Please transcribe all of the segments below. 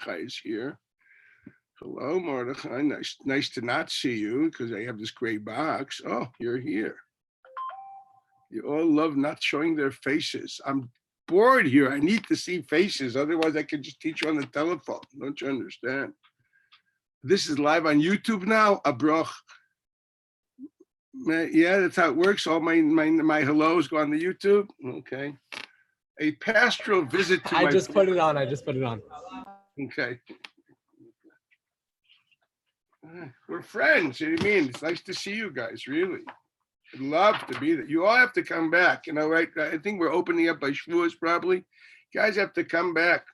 Mordechai is here. Hello, Mordechai. Nice to not see you because I have this gray box. Oh, you're here. You all love not showing their faces. I'm bored here. I need to see faces. Otherwise, I could just teach you on the telephone. Don't you understand? This is live on YouTube now. Abroch. Yeah, that's how it works. All my hellos go on the YouTube. Okay. A pastoral visit to I my. just put it on. I just put it on. Okay. We're friends. You know what I mean? It's nice to see you guys, really. I'd love to be there. You all have to come back, right? I think we're opening up by Shavuos probably. You guys have to come back.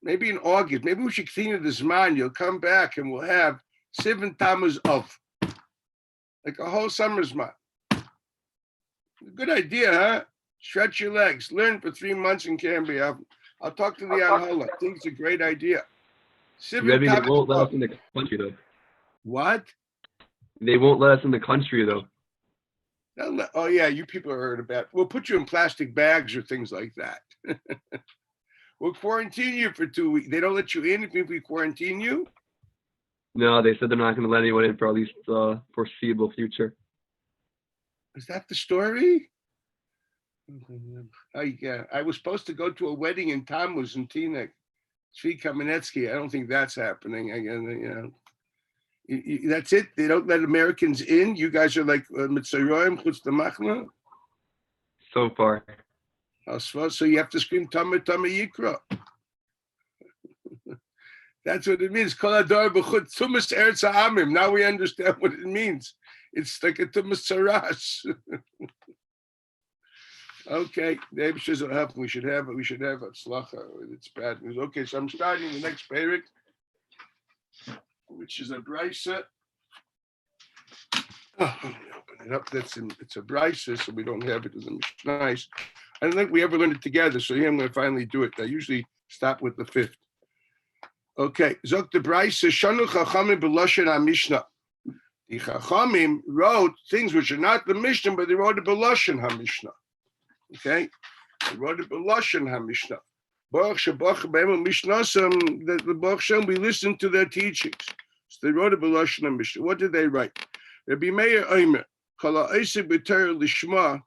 Maybe in August. Maybe we should clean this man. You'll come back and we'll have 7 Tammuz of. Like a whole summer's month. Good idea, huh? Stretch your legs. Learn for 3 months in Cambria. I'll talk to the Anhola. I think it's a great idea. Maybe they won't let us in the country, though. What? They won't let us in the country, though. Oh, yeah, you people are heard about. We'll put you in plastic bags or things like that. We'll quarantine you for 2 weeks. They don't let you in if we quarantine you? No, they said they're not going to let anyone in for at least foreseeable future. Is that the story? I was supposed to go to a wedding in Tammuz in Teaneck. Tzvi Kamenetsky. I don't think that's happening. Again, that's it. They don't let Americans in. You guys are like Mitzrayim Chutz Machna. So far. So you have to scream Tama Tama Yikra. That's what it means. Kol Adar B'chut Tumas Eretz Ha'amim. Now we understand what it means. It's like a Tumas Saras. Okay, the Eibishter will help. We should have a tzlacha. It's bad news. Okay, so I'm starting the next parak, which is a brisa. Oh, let me open it up. It's a brisa, so we don't have it as a mishnah. I don't think we ever learned it together, so here I'm going to finally do it. I usually stop with the 5th. Okay, Zok the brisa Shanu Chachamim b'loshen HaMishnah. The Chachamim wrote things which are not the Mishnah, but they wrote it b'loshen HaMishnah. Okay, I wrote it b'loshen HaMishnah. Baruch Shabach B'Em Mishnasam. The Baruch Shem, we listened to their teachings. So they wrote it b'loshen HaMishnah. What did they write? Rabbi Meir Omer, Kol ha'osek b'Torah lishma.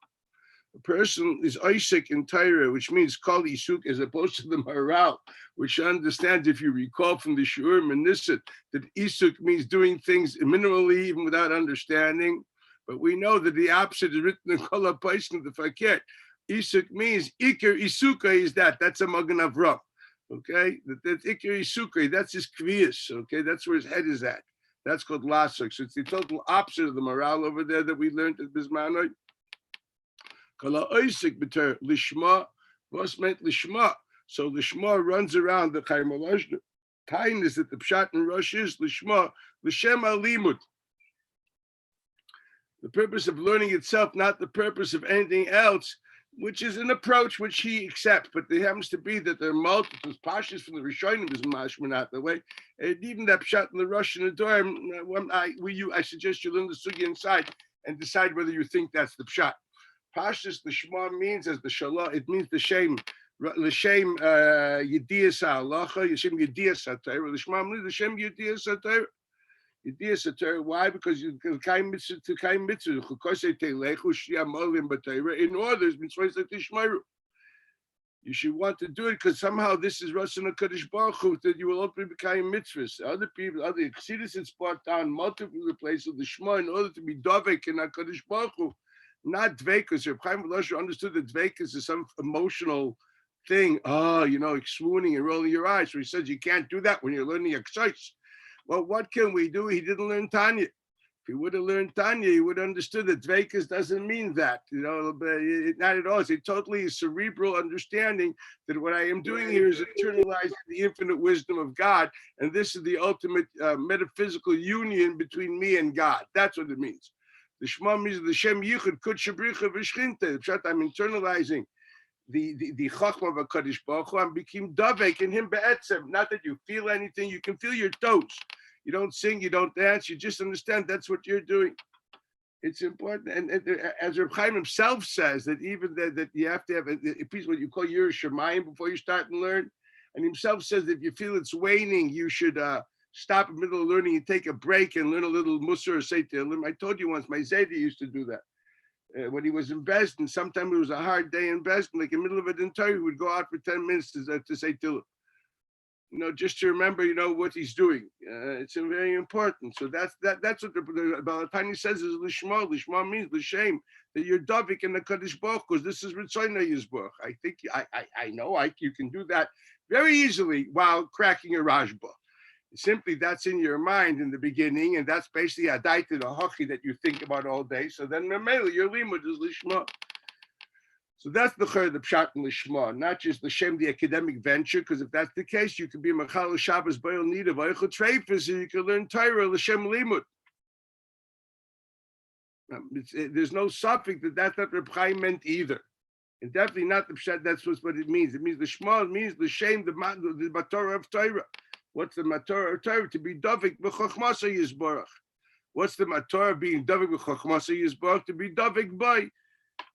A person is Isaac in Torah, which means Kol Isuk, as opposed to the Maharal, which understands, if you recall from the Shurim and Nisset, that Isuk means doing things minimally, even without understanding. But we know that the opposite is written in Kol HaPaiskim, the Faket. Isuk means Iker Isuka is that. That's a Magen Avram. Okay? That's Iker Isuka. That's his Kviyas. Okay? That's where his head is at. That's called Lasuk. So it's the total opposite of the Maharal over there that we learned at Bismanoi. Kala Isaac b'ter lishma, what's meant lishma? So lishma runs around the Chaimalash. Tain is that the pshat in Rosh is lishma, l'shem alimut. The purpose of learning itself, not the purpose of anything else, which is an approach which he accepts. But there happens to be that there are multiple pashas from the Rishonim is mashma not the way. And even that pshat in the Rosh and the Dorm, I suggest you learn the sugya inside and decide whether you think that's the pshat. Pashtus the Shema means as the Shalah, it means the shame, l'shem Yediyas ha'alacha, l'shem Yediyas ha'torah. The Shema means the shem Yediyas ha'torah. Yediyas ha'torah. Why? Because you kaim mitzvah to kaim mitzvah. Chukosei teilechu shiyam olim b'torah. In orders, mitzvahs like tishmeru. You should want to do it because somehow this is Rasan HaKadosh Baruch Hu, that you will ultimately become mitzvahs. Other people, other Chassidus had brought down multiple places of the Shema in order to be dovek in HaKadosh Baruch Hu. Not dvekas. Reb Chaim Velasher understood that dvekas is some emotional thing. Swooning and rolling your eyes. So he says you can't do that when you're learning exercise. Well, what can we do? He didn't learn Tanya. If he would have learned Tanya, he would have understood that dvekas doesn't mean that. Not at all. It's a totally cerebral understanding that what I am doing here is internalizing the infinite wisdom of God, and this is the ultimate metaphysical union between me and God. That's what it means. The Shema means the Shem Yichud Kud Shabricha V'Shchinte. I'm internalizing the Chachma of HaKadosh Baruch Hu. I'm became Davek in him be'etzem. Not that you feel anything. You can feel your toes. You don't sing. You don't dance. You just understand that's what you're doing. It's important. And as Reb Chaim himself says, that even that you have to have a piece of what you call your Shemayim before you start and learn. And himself says if you feel it's waning, you should stop in the middle of learning and take a break and learn a little Musar or say Tehillim. I told you once, my Zayda used to do that. When he was in Besdin, sometimes it was a hard day in Besdin, like in the middle of it in Torah, he would go out for 10 minutes to say Tehillim. Just to remember, what he's doing. It's very important. So that's what the Balatani says is Lishma. Lishma means l'shem, that you're Davik in the Kaddish Baruch, because this is Ritzoyna Yisborach. I think I know you can do that very easily while cracking a Rajba. Simply that's in your mind in the beginning, and that's basically a daita, the hochi that you think about all day. So then Memela, your limud is Lishma. So that's the pshat and lishma, not just l'shem the academic venture. Because if that's the case, you can be machal Shabbos b'yol nida v'aychot treifus, and you can learn Torah l'shem limud. There's no suffix that's not Reb Chaim meant either, and definitely not the pshat. That's what it means. It means l'shma. It means l'shem the matorah of Torah. What's the matorah of Torah? To be davik b'chochmasa yisborach. What's the matorah being davik b'chochmasa yisborach? To be davik by.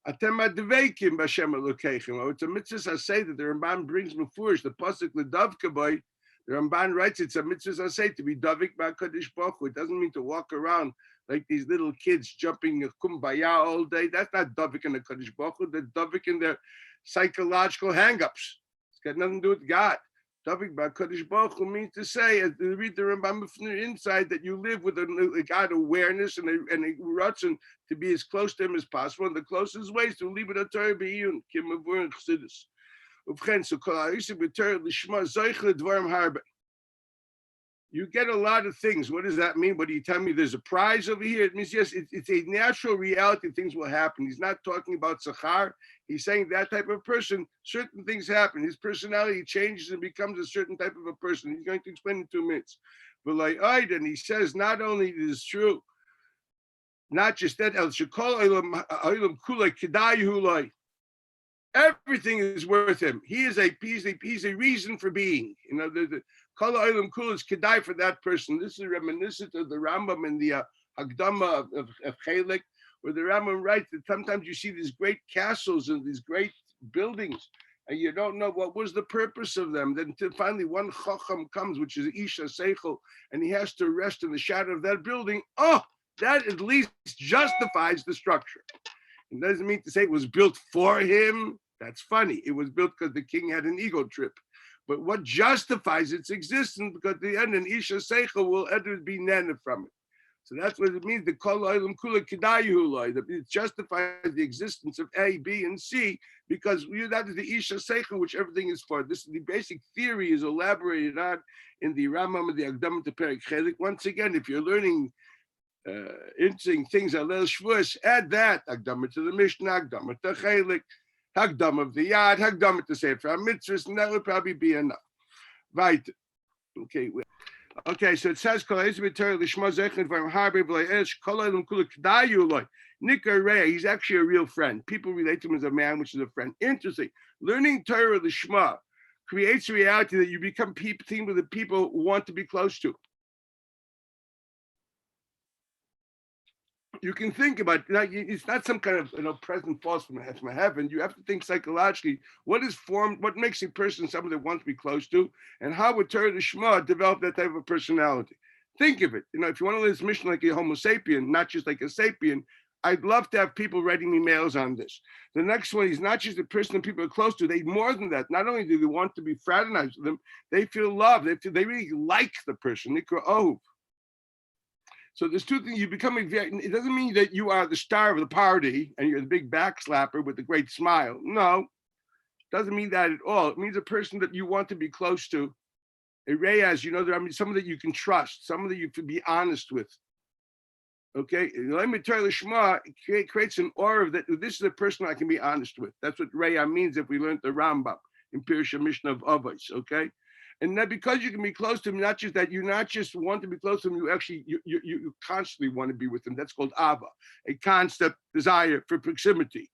It's a mitzvah I say that the Ramban brings mefurish the pasuk l'davka boy. The Ramban writes it's a mitzvah I say to be davik b'Hakadosh Baruch Hu. It doesn't mean to walk around like these little kids jumping a kumbaya all day. That's not davik in the Hakadosh Baruch Hu. They're davik in their psychological hang-ups. It's got nothing to do with God. Davik b'Hakadosh Baruch Hu means to say, as you read the Rambam inside, that you live with a God awareness and a ratzon to be as close to Him as possible. And the closest ways to live with a Torah b'iyun, kim avur and chassidus. Uvchen, so kol ha'isik b'Torah l'shma zoich l'dvarim harbe. You get a lot of things. What does that mean? What do you tell me? There's a prize over here. It means, yes, it's a natural reality. Things will happen. He's not talking about Sachar. He's saying that type of person, certain things happen. His personality changes and becomes a certain type of a person. He's going to explain in 2 minutes. But like and he says, not only is it true, not just that, everything is worth him. He's a reason for being. The Kol Ha'olam Kula is kedai for that person. This is reminiscent of the Rambam in the Hagdama of Chelik, where the Rambam writes that sometimes you see these great castles and these great buildings, and you don't know what was the purpose of them. Then until finally one Chacham comes, which is Isha Seichel, and he has to rest in the shadow of that building. Oh, that at least justifies the structure. It doesn't mean to say it was built for him. That's funny. It was built because the king had an ego trip. But what justifies its existence? Because at the end, an Isha Seichel will ever be nana from it. So that's what it means. The Kol Ha'olam Kula Kedayu Loi. It justifies the existence of A, B, and C because that is the Isha Seichel, which everything is for. This is the basic theory is elaborated on in the Rambam of the Akdama to Perek Chelik. Once again, if you're learning interesting things, Alel Shvuos, add that Akdama to the Mishnah, Akdama to Chelik. Hagdam of the Yad, Hagdam to Sefer HaMitzvahs, and that would probably be enough. Right. Okay. Okay, so it says, he's actually a real friend. People relate to him as a man, which is a friend. Interesting. Learning Torah Lishma creates a reality that you become people that people want to be close to. You can think about it's not some kind of present force from heaven. You have to think psychologically what is formed, what makes a person someone that wants to be close to, and how would Torah Lishma develop that type of personality. Think of it. If you want to live this mission like a Homo sapien, not just like a sapien, I'd love to have people writing me mails on this. The next one is not just the person that people are close to. They more than that. Not only do they want to be fraternized with them, they feel love. They really like the person. Nikra Ohuv. So there's two things. You become it doesn't mean that you are the star of the party and you're the big backslapper with the great smile. No, doesn't mean that at all. It means a person that you want to be close to. A reyes, someone that you can trust, someone that you can be honest with. Okay, it creates an aura of that. This is a person I can be honest with. That's what reya means if we learned the Rambam in Pirush Mishnah of Avos. Okay. And that because you can be close to him, not just that you not just want to be close to him, you actually you constantly want to be with him. That's called ava, a constant desire for proximity.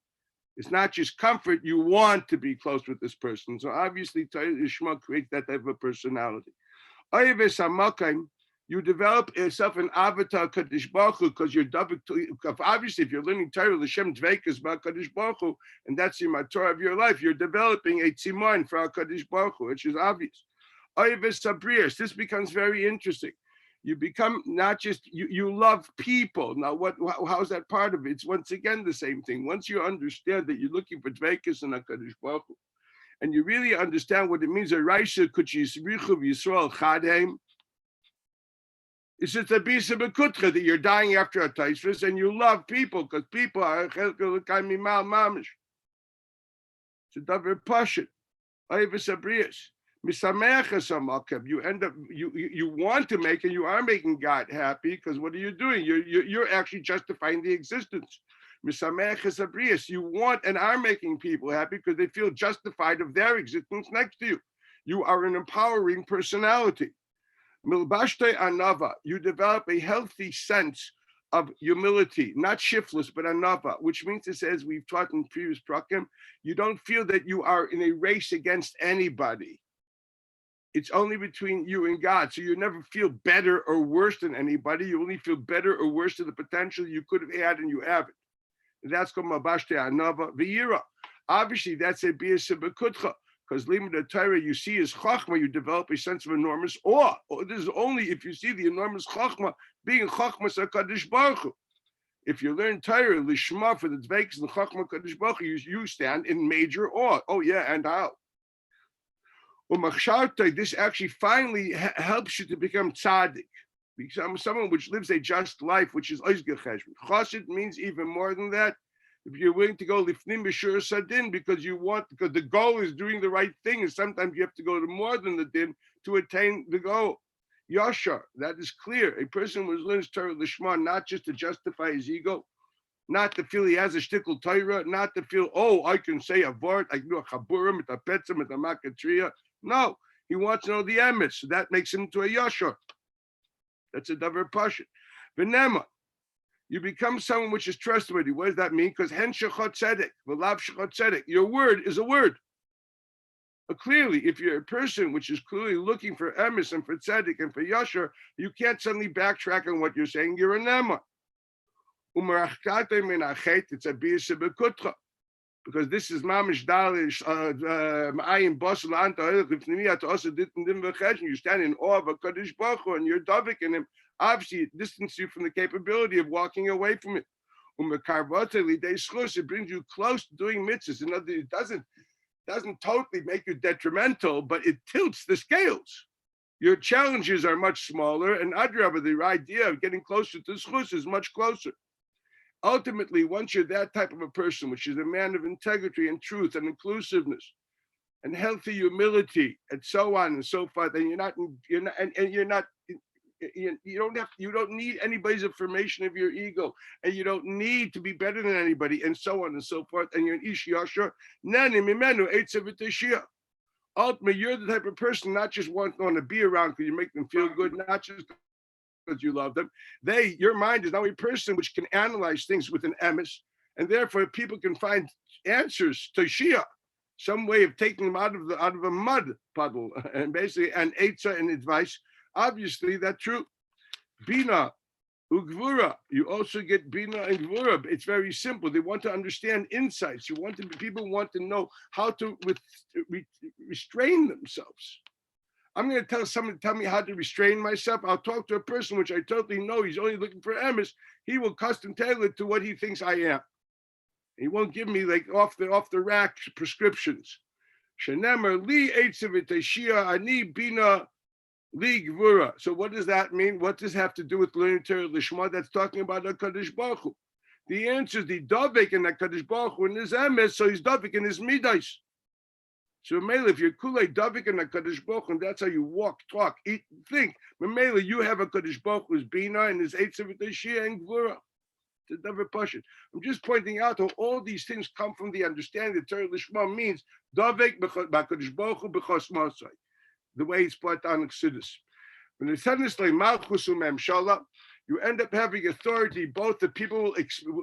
It's not just comfort; you want to be close with this person. So obviously, Torah Lishma creates that type of personality. You develop yourself an avatar Kadosh Baruch Hu because you're obviously if you're learning Torah L'Shem Dveikus about Kadosh Baruch Hu, and that's the Torah of your life, you're developing a tzimun for Kadosh Baruch Hu, which is obvious. This becomes very interesting. You become not just you love people. Now, how's that part of it? It's once again the same thing. Once you understand that you're looking for Dveikus and Kadosh Baruch Hu, and you really understand what it means, a Raisha Kuchis Yisrael Chadheim. It's just a bisa bekutra that you're dying after a taisvis and you love people because people are mamish. It's a davar pashut. Ayvus abrius. You end up you want to make and you are making God happy because what are you doing? You're actually justifying the existence. You want and are making people happy because they feel justified of their existence next to you. You are an empowering personality. Milbashte anava, you develop a healthy sense of humility, not shiftless, but anava, which means it says we've taught in previous prakim, you don't feel that you are in a race against anybody. It's only between you and God. So you never feel better or worse than anybody. You only feel better or worse to the potential you could have had and you haven't. And that's called Mabashte Anava V'yira. Obviously, that's a B'yasa B'kutcha. Because limited Torah you see is chachma, you develop a sense of enormous awe. This is only if you see the enormous chachma being chachma Kadosh Baruch Hu. If you learn Torah, lishma for the dveikus and chachma Kadosh Baruch Hu, you stand in major awe. Oh yeah, and how? This actually finally helps you to become tzaddik, become someone which lives a just life, which is oizge cheshbon. Chassid means even more than that. If you're willing to go lifnim b'shur sadin because the goal is doing the right thing, and sometimes you have to go to more than the din to attain the goal. Yashar, that is clear. A person who learns Torah Lishma not just to justify his ego, not to feel he has a shtickle Torah, not to feel, oh, I can say a vart, I can do a chaburim, mit a petzim, mit a makatria. No, he wants to know the emes. So that makes him to a yashar. That's a davar pashut. V'nema. You become someone which is trustworthy. What does that mean? Because hen shechot tzedek, v'lav shechot tzedek. Your word is a word. But clearly, if you're a person which is clearly looking for emes and for tzedek and for yashar, you can't suddenly backtrack on what you're saying. You're a nema. It's a b'yisa b'kutra. Because this is mamish dalish ma'ayin bosel anta elchifnimiyat also didn't v'cheshin. You stand in awe of a Kadosh Baruch Hu and you're davik in him. Obviously, it distances you from the capability of walking away from it. It brings you close to doing mitzvahs. In other words, it doesn't totally make you detrimental, but it tilts the scales. Your challenges are much smaller, and adrabah, the idea of getting closer to schus is much closer. Ultimately, once you're that type of a person, which is a man of integrity and truth and inclusiveness and healthy humility and so on and so forth, and you don't need anybody's affirmation of your ego, and you don't need to be better than anybody, and so on and so forth, and you're an ish yashar, ultimately, you're the type of person not just want to be around because you make them feel good, not just because you love them. Your mind is now a person which can analyze things with an emes, and therefore people can find answers to Shia, some way of taking them out of a mud puddle, and basically and etza and advice. Obviously, that's true. Bina, ugvura. You also get bina and gvura. It's very simple. They want to understand insights. People want to know how to restrain themselves. I'm going to tell someone to tell me how to restrain myself. I'll talk to a person which I totally know he's only looking for emes. He will custom tailor it to what he thinks I am. He won't give me like off the rack prescriptions. Shenemer li eitzavitashia ani bina li gvura. So what does that mean? What does it have to do with learning Torah Lishma? That's talking about HaKadosh Baruch Hu. The answer is the Davik in HaKadosh Baruch Hu in his emes, so he's Davik in his midas. So Mamela, if you're kulei Davik and HaKadosh Baruch Hu, and that's how you walk, talk, eat, think. Mamela, you have a Kadosh Baruch Hu's bina and his eitzavitashia and gvura. It's a davar pashut. I'm just pointing out how all these things come from the understanding that Torah Lishma means Davik b'Kadosh Baruch Hu b'chos masai, the way it's brought down in Chassidus. When it's like Malchus u'Memshala, you end up having authority. Both the people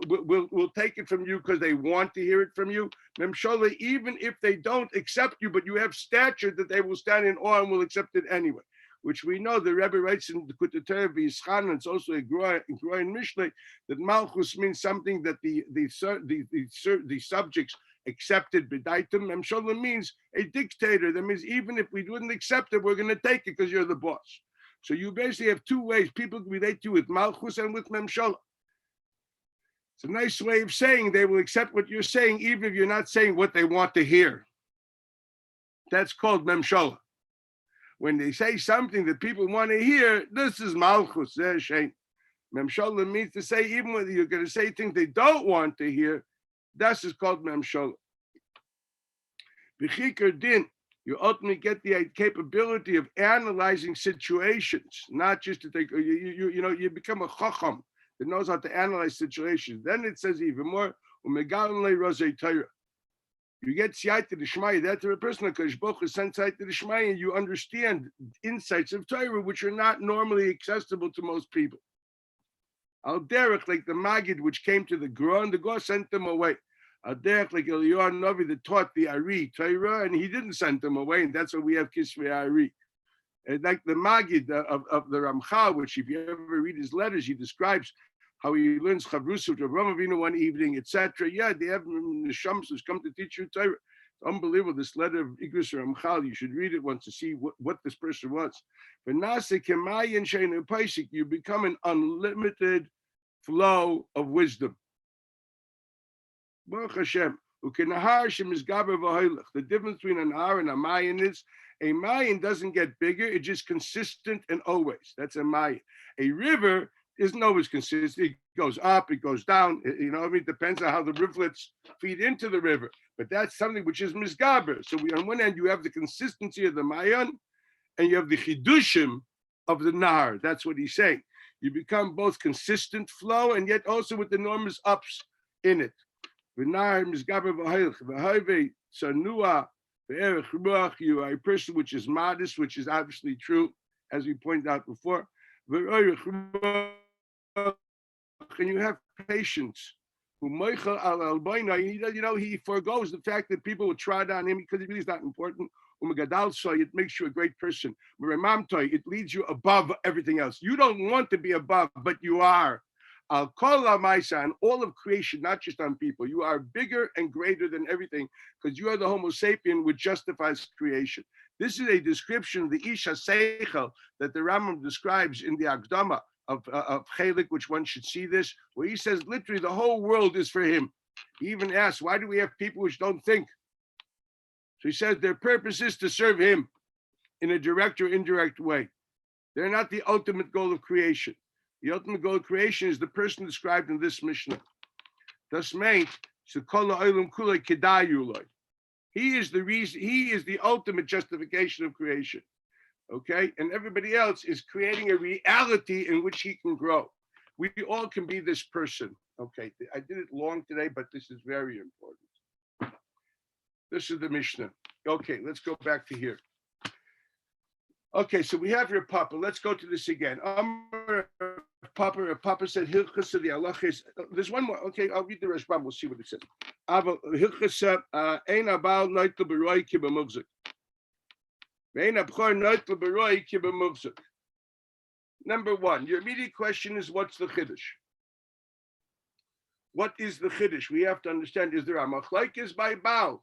will take it from you because they want to hear it from you. Memshala, even if they don't accept you, but you have stature that they will stand in awe and will accept it anyway. which we know the Rebbe writes in the Kutatera V'Yischan, and it's also a growing Mishnah, that Malchus means something that the subjects accepted b'daitum. Memshola means a dictator. That means even if we wouldn't accept it, we're going to take it because you're the boss. So you basically have two ways people relate to you, with Malchus and with Memshola. It's a nice way of saying they will accept what you're saying, even if you're not saying what they want to hear. That's called Memshola. When they say something that people want to hear, this is Malchus. Memshola means to say, even when you're going to say things they don't want to hear, that is called Memshola. B'chikar din, you ultimately get the capability of analyzing situations, not just to take, you become a chacham that knows how to analyze situations. Then it says even more, you get siyata d'shmaya, that's a person because Baruch sent siyata d'shmaya, and you understand insights of Torah which are not normally accessible to most people. Al derech, like the Magid which came to the Gur, and the Gur sent them away. Al derech, like Eliyahu Novi that taught the Ari Torah, and he didn't send them away, and that's why we have Kisvei Ari. And like the Magid of the Ramchal, which if you ever read his letters, he describes how he learns Chavrusu to Avraham Avinu one evening, etc. Yeah, they have Neshams who's come to teach you Torah. It's unbelievable, this letter of Igros Ramchal. You should read it once to see what this person was. But Nasa Kemayin Sheinu Paisik, you become an unlimited flow of wisdom. Baruch Hashem. The difference between an Nahar and a Mayan is a Mayan doesn't get bigger, it's just consistent and always. That's a Mayan. A river isn't always consistent. It goes up, it goes down. It depends on how the rivulets feed into the river. But that's something which is misgaber. So on one end, you have the consistency of the Mayan, and you have the chidushim of the Nahar. That's what he's saying. You become both consistent flow, and yet also with enormous ups in it. You are a person which is modest, which is obviously true, as we pointed out before. And you have patience. He forgoes the fact that people will trot on him because he really is not important. It makes you a great person. It leads you above everything else. You don't want to be above, but you are. On all of creation, not just on people. You are bigger and greater than everything because you are the Homo sapien which justifies creation. This is a description of the Isha Seichel that the Rambam describes in the Akdama of Chelik, which one should see this, where he says literally the whole world is for him. He even asks, why do we have people which don't think? So he says their purpose is to serve him in a direct or indirect way. They're not the ultimate goal of creation. The ultimate goal of creation is the person described in this Mishnah. Thus meant, he is the reason, he is the ultimate justification of creation. Okay, and everybody else is creating a reality in which he can grow. We all can be this person. Okay, I did it long today, but this is very important. This is the Mishnah. Okay, let's go back to here. Okay, so we have your Papa. Let's go to this again. Papa said, Hilchas of the halachas. There's one more. Okay, I'll read the Rashbam. We'll see what it says. Hilchas ein abal noitel beroi ki b'mugzik. Number one, your immediate question is, what's the Chiddush? What is the Chiddush? We have to understand, is there a machlokes by Baal?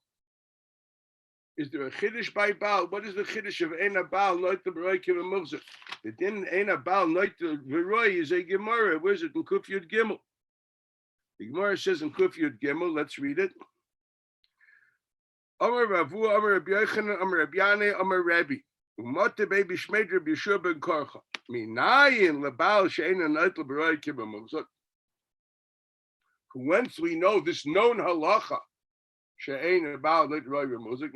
Is there a Chiddush by Baal? What is the Chiddush of Ein Baal Noitel Beroi Ki B'Muvzik? The din Ein Baal Noitel Beroi is a Gemara. Where's it in Kuf Yud Gimel? The Gemara says in Kuf Yud Gimel, let's read it. Amar Ravu, Amar Rabbi Yochanan, Amar Rabbi Yaneh, Amar Rabbi. Umote Baby Shmeid Rabbi Yeshua ben Korcha. Minayin LeBaal She'ein Noitel Beroi Ki B'Muvzik. Whence we know this known halacha. Now,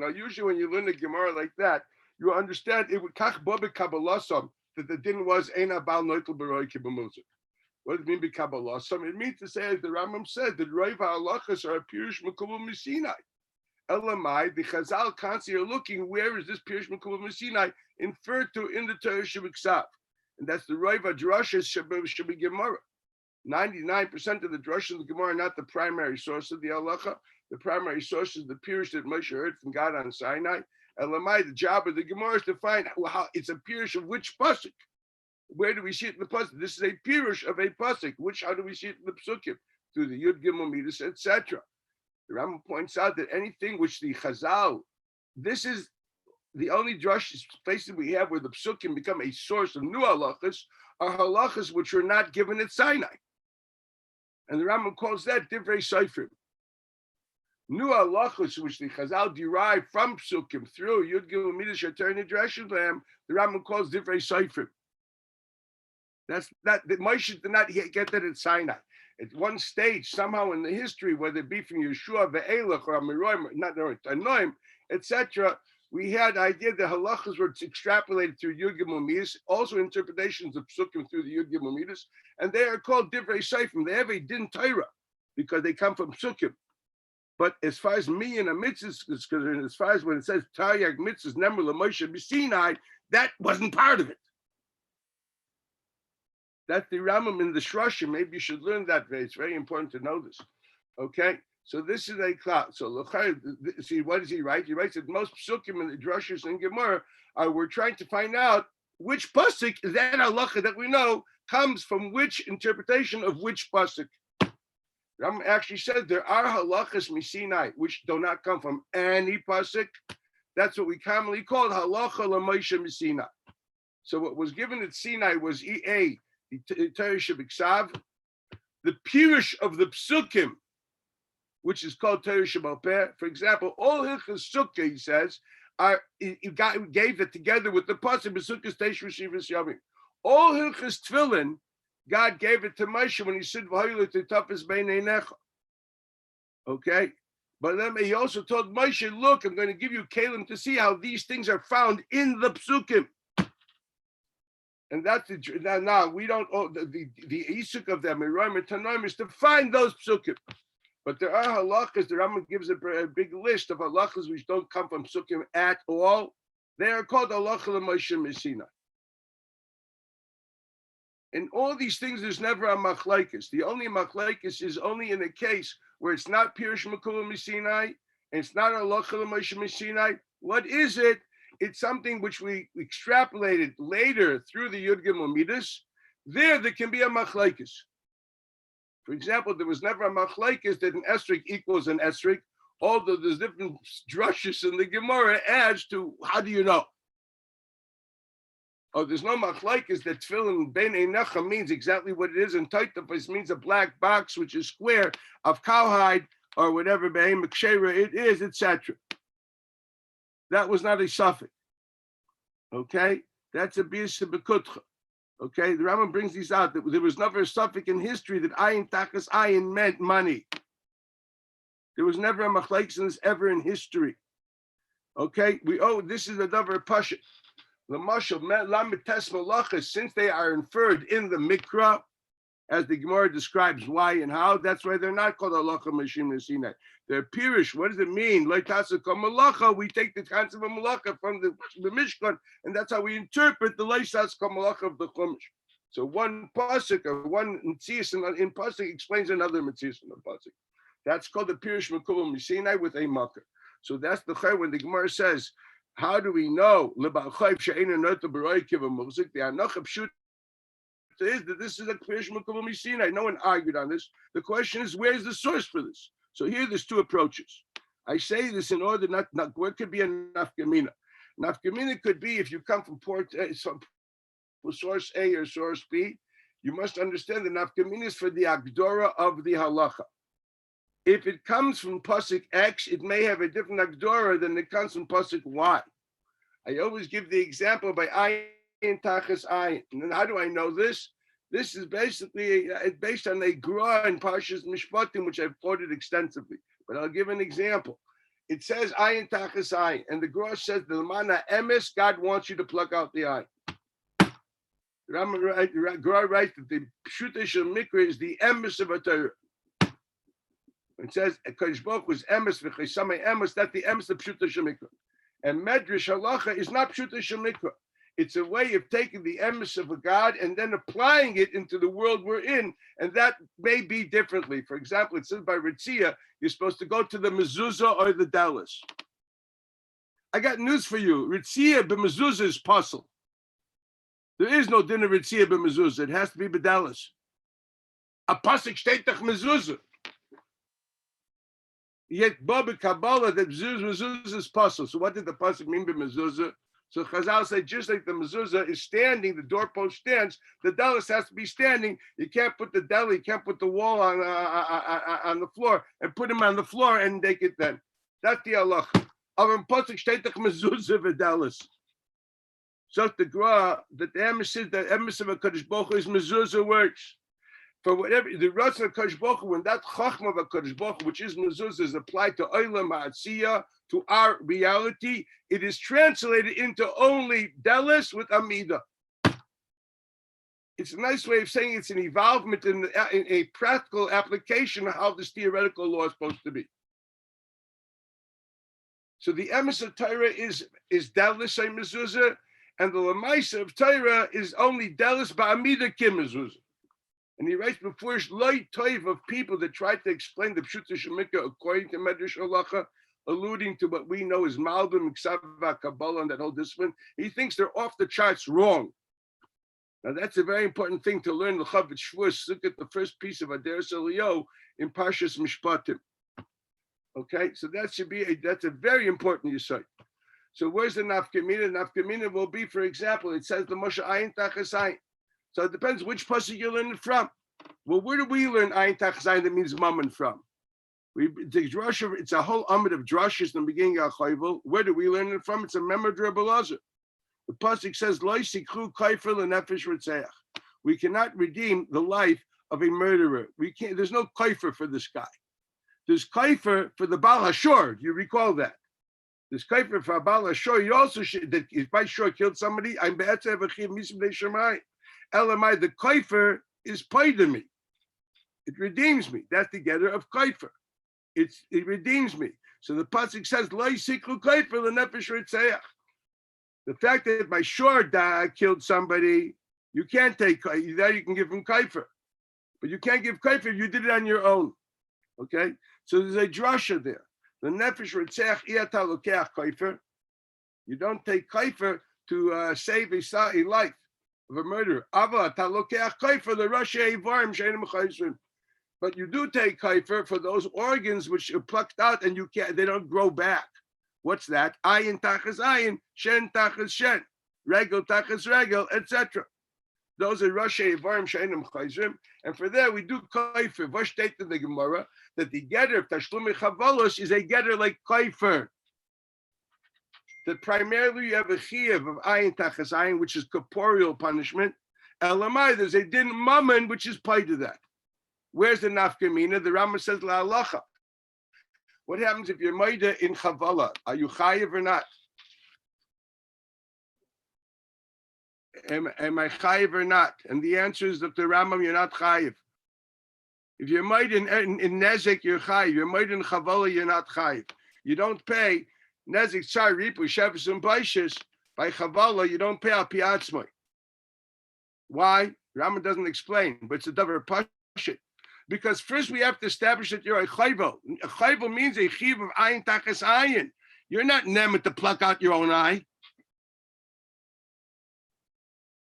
usually when you learn a Gemara like that, you understand it would kach bo b'kabbalasam that the din was ein abal noitel beroi ki b'muzik. What does it mean b'kabbalasam? It means to say, as the Rambam said, that roiv halachas are a pirush mekubal misinai. Elamai, the Chazal constantly are looking, where is this pirush mekubal misinai inferred to in the Torah Shebiksav? And that's the roiv hadrashas shebi Gemara. 99% of the drashas of the Gemara are not the primary source of the halacha. The primary source is the pirush that Moshe heard from God on Sinai, Elamai, the job of the Gemara is to find how it's a pirush of which pasuk. Where do we see it in the pasuk? This is a pirush of a pasuk. How do we see it in the psukim? Through the Yud Gimel Midas, etc. The Rambam points out that anything which the Chazal, this is the only drush places we have where the psukim become a source of new halachas are halachas which were not given at Sinai. And the Rambam calls that divrei seifrim. New halachas which the Chazal derive from psukim through Yud Gimel Midas Shater Nidreshes Lam, the Rambam calls divrei seifrim. That's not that Moshe did not get that at Sinai. At one stage, somehow in the history, whether it be from Yeshua, Ve'elach, or Amiroim, not Tanoim, etc., we had the idea that halachas were extrapolated through Yud Gimel Midas, also interpretations of psukim through the Yud Gimel Midas, and they are called divrei seifrim. They have a din Torah because they come from psukim. But as far as me and a mitzvah is concerned, as far as when it says Taryag mitzvahs nemer l'Moshe b'Sinai, that wasn't part of it. That's the Rambam in the Shroshim. Maybe you should learn that. It's very important to know this. Okay, so this is a klal. So see, what does he write? He writes that most psukim in the drushes and Gemara we're trying to find out which pasuk is that halacha that we know comes from which interpretation of which pasuk. Rambam actually said there are halachas misinai which do not come from any pasuk. That's what we commonly call halacha l'Moshe misinai. So what was given at Sinai was the Torah Shebiksav, the pirush of the psukim, which is called Torah Shebal Peh. For example, all hilchos sukkah, he says, he gave it together with the pasuk b'sukkos teish rishivas yamim. All hilchos tefillin, God gave it to Moshe when he said v'hoyle t'tafes beinei necha. Okay, but then he also told Moshe, look, I'm going to give you kelim to see how these things are found in the psukim. And that's now we don't the isuk of them Amiroim Tanoim is to find those psukim. But there are halachas. The Rambam gives a big list of halachas which don't come from psukim at all. They are called halacha l'Moshe Messina. In all these things, there's never a machlekes. The only machlekes is only in a case where it's not pirush makul Messinai and it's not halacha l'Moshe Messinai. What is it? It's something which we extrapolated later through the Yud Gimel Midas. There can be a machlekes. For example, there was never a machlekes that an esrik equals an esrik, although there's different drushes in the Gemara as to how do you know? Oh, there's no machlekes that tefillin beinei necha means exactly what it is, and taitafos means a black box which is square of cowhide or whatever behem kshera it is, etc. That was not a suffix. Okay, that's a bias bekutcha. Okay, the Rambam brings these out that there was never a suffix in history that ayin takas ayin meant money. There was never a machlekes in this ever in history. Okay, this is another pasha. The mashal lamites malachas, since they are inferred in the mikra, as the Gemara describes why and how. That's why they're not called halacha mashim nesinai. They're pirish. What does it mean? We take the concept of malacha from the Mishkan, and that's how we interpret the leisas malacha of the Chumash. So one pasuk or one mitzias in pasuk explains another mitzias in the pasuk. That's called the pirish mekulam misinai with a makar. So that's the chay when the Gemara says, how do we know? The anocha pshut is that this is a pirish mekulam misinai. No one argued on this. The question is, where's the source for this? So here there's two approaches. I say this in order not what could be a nafkamina. Nafkamina could be if you come from source A or source B, you must understand the nafkamina is for the agdora of the halacha. If it comes from pasuk X, it may have a different agdora than it comes from pasuk Y. I always give the example by ayin tachas ayin. And then how do I know this? This is basically based on a gra in Parshas Mishpatim, which I've quoted extensively. But I'll give an example. It says ayin tachas ayin, and the gra says the lamana emes, God wants you to pluck out the eye. The gra writes that the pshuta shel mikra is the emes of a Torah. It says Kodesh Baruch was emes v'chesame emes. That's the emes of pshuta shel mikra. And medrash halacha is not pshuta shel mikra. It's a way of taking the emes of a God and then applying it into the world we're in, and that may be differently. For example, it says by Ritzia, you're supposed to go to the mezuzah or the dallas. I got news for you. Ritzia b'mezuzah is puzzle. There is no din of ritzia b'mezuzah. It has to be bedalis. A pasuk shteitach mezuzah. Yet Baba Kabbalah that mezuzah is puzzle. So what did the pasuk mean by mezuzah? So Chazal say just like the mezuzah is standing, the doorpost stands, the dalis has to be standing. You can't put the deli, you can't put the wall on the floor and put him on the floor and take it then. That's the halacha. Avim pasuk shteitach mezuzah v'dalis. So the Gra that the emes of HaKadosh Baruch Hu is mezuzah works. For whatever the Ratzon of HaKadosh Baruch Hu, when that Chachma of HaKadosh Baruch Hu, which is mezuzah, is applied to Olam HaAtziyah, to our reality, it is translated into only Delis with Amida. It's a nice way of saying it's an evolvement in a practical application of how this theoretical law is supposed to be. So the emes of Torah is Delis a mezuzah, and the Lamaisa of Torah is only Delis ba'amida kim mezuzah. And he writes before Shloi Toiv of people that try to explain the Pshuta Shemikah according to Medrash Halacha, alluding to what we know as Malbim, Ksava, Kabbalah, and that whole discipline. He thinks they're off the charts wrong. Now that's a very important thing to learn. The Chavetz Shvuos, look at the first piece of Aderes Eliyahu in Parshas Mishpatim. Okay, so that's a very important yesod. So where's the nafkamina? Nafkamina will be, for example, it says the Moshe Ayin Tachas Ayin. So it depends which pasuk you learn it from. Well, where do we learn Ayin Tachas Ayin that means mammon from? It's a whole amid of drashas in the beginning of Chayvul. Where do we learn it from? It's a memory of Rebbe Lazar. The pasuk says, "Lo ysikru kaifer lenefesh ritzeach." We cannot redeem the life of a murderer. We can't. There's no kaifer for this guy. There's kaifer for the Baal Hashor. You recall that? There's kaifer for Baal Hashor. You also should that if by shor killed somebody, I'm be'etzev achiv misim shemayim. Elamai, the kaifer is paid to me. It redeems me. That's the getter of kaifer. It redeems me. So the pasuk says, "Lo ysikru kaifer lenefesh ritzeach." The fact that by shor killed somebody, you can't take that. You can give him kaifer, but you can't give kaifer if you did it on your own. Okay, so there's a drasha there. The nefesh ritzeach iyata lokeach kaifer. You don't take kaifer to save a life of a murderer. Ava talokeach kaifer the rasha ivarim she'enim chayzrim. But you do take kaifer for those organs which are plucked out and they don't grow back. What's that? Ayin tachas ayin, shen tachas shen, regel tachas regel, etc. Those are rasha ivarim she'enim chayzrim. And for that we do kaifer. What state in the Gemara that the getter of tashlumi chavalos is a getter like kaifer. That primarily you have a chiyuv of ayin tachas ayin, which is corporeal punishment. Elamai, there's a din mammon, which is paid to that. Where's the nafkamina? The Rambam says la halacha. What happens if you're maida in chavala? Are you chayiv or not? Am I chayiv or not? And the answer is that the Rambam, you're not chayiv. If you're maida in nezek, you're chayiv. You're maida in chavala, you're not chayiv. You don't pay nezek tzar ripu shevus and baishis by chavala. You don't pay al piatzmai. Why? Rambam doesn't explain, but it's a davar pashit. Because first we have to establish that you're a chayvel. A chayvel means a chiv of ayin tachas ayin. You're not nemet to pluck out your own eye.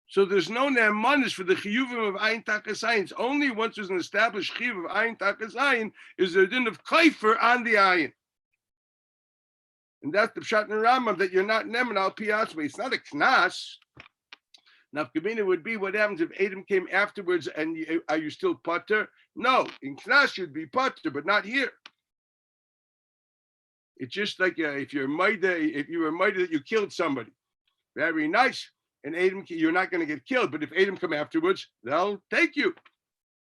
So there's no ne'emanis for the chiyuvim of ayin tachas ayin. It's only once there's an established chiv of ayin tachas ayin is there a din of kaifer on the ayin. And that's the pshat in Rambam that you're not nemet al piatzmai. It's not a knas. Nafkamina would be what happens if Adam came afterwards and are you still potter? No, in Knas you'd be potter, but not here. It's just like if you were maida that you killed somebody. Very nice. And Adam, you're not going to get killed, but if Adam come afterwards, they'll take you.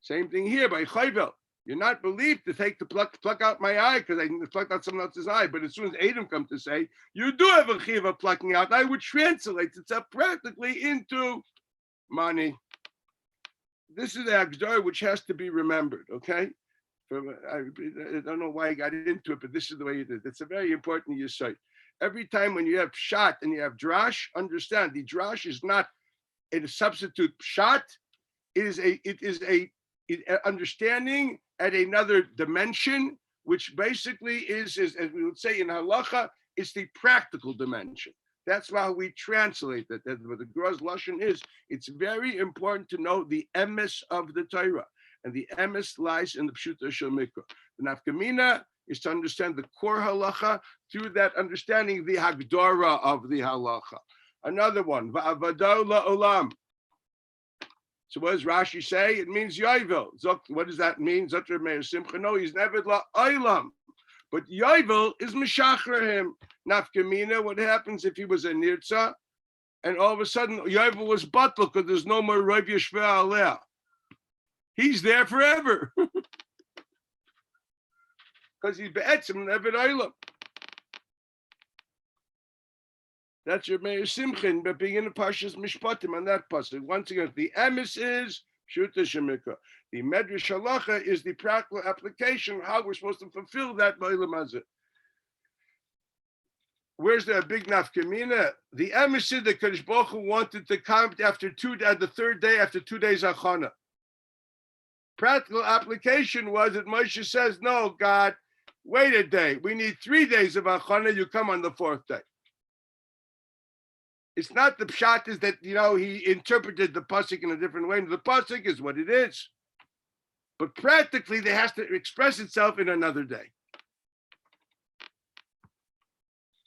Same thing here by Chayvel. You're not believed to take the pluck out my eye because I plucked out someone else's eye. But as soon as Adam comes to say, you do have a chiv of plucking out, I would translate it up practically into money. This is the Agdar which has to be remembered, okay? I don't know why I got into it, but this is the way it is. It's a very important yesod. Every time when you have pshat and you have drash, understand the drash is not a substitute pshat. It is a understanding at another dimension, which basically is as we would say in halacha, It's the practical dimension. That's why we translate that. What the Groz Lashon is, it's very important to know the emes of the Torah. And the emes lies in the Pshuta Shel Mikra. The nafkamina is to understand the core halacha through that understanding the hagdara of the halacha. Another one, va'avado la'olam. So what does Rashi say? It means yovel. What does that mean? Zotra Meir Simcha. No, he's never la'olam. But yovel is mishachar him. Nafkamina, what happens if he was a nirtza and all of a sudden yovel was batal because there's no more Rav Yeshua Aleh? He's there forever. Because he's be'etzim never olam. That's your Meir Simchin, but being in the Pashas Mishpatim on that pasuk. Once again, the emes is Pshuta Shemikra. The Medrash Halacha is the practical application of how we're supposed to fulfill that Ba'olam Hazeh. Where's the big nafkamina? The emes is the Kadosh Baruch Hu wanted to come after the third day after 2 days achana. Practical application was that Moshe says, "No, God, wait a day. We need 3 days of achana. You come on the 4th day." It's not the pshat is that, he interpreted the pasuk in a different way. The pasuk is what it is. But practically, it has to express itself in another day.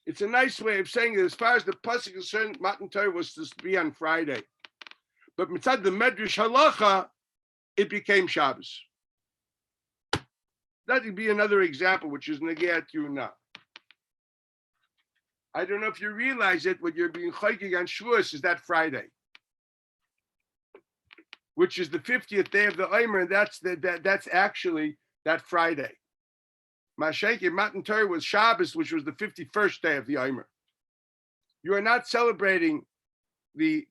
It's a nice way of saying it. As far as the pasuk is concerned, Matan Torah was to be on Friday. But mitzad the Medrash Halacha, it became Shabbos. That would be another example, which is Negeh Yuna. I don't know if you realize it, when you're being chayking on Shavuos is that Friday, which is the 50th day of the Omer, and that's actually that Friday. Mashenki Matan Torah was Shabbos, which was the 51st day of the Omer. You are not celebrating the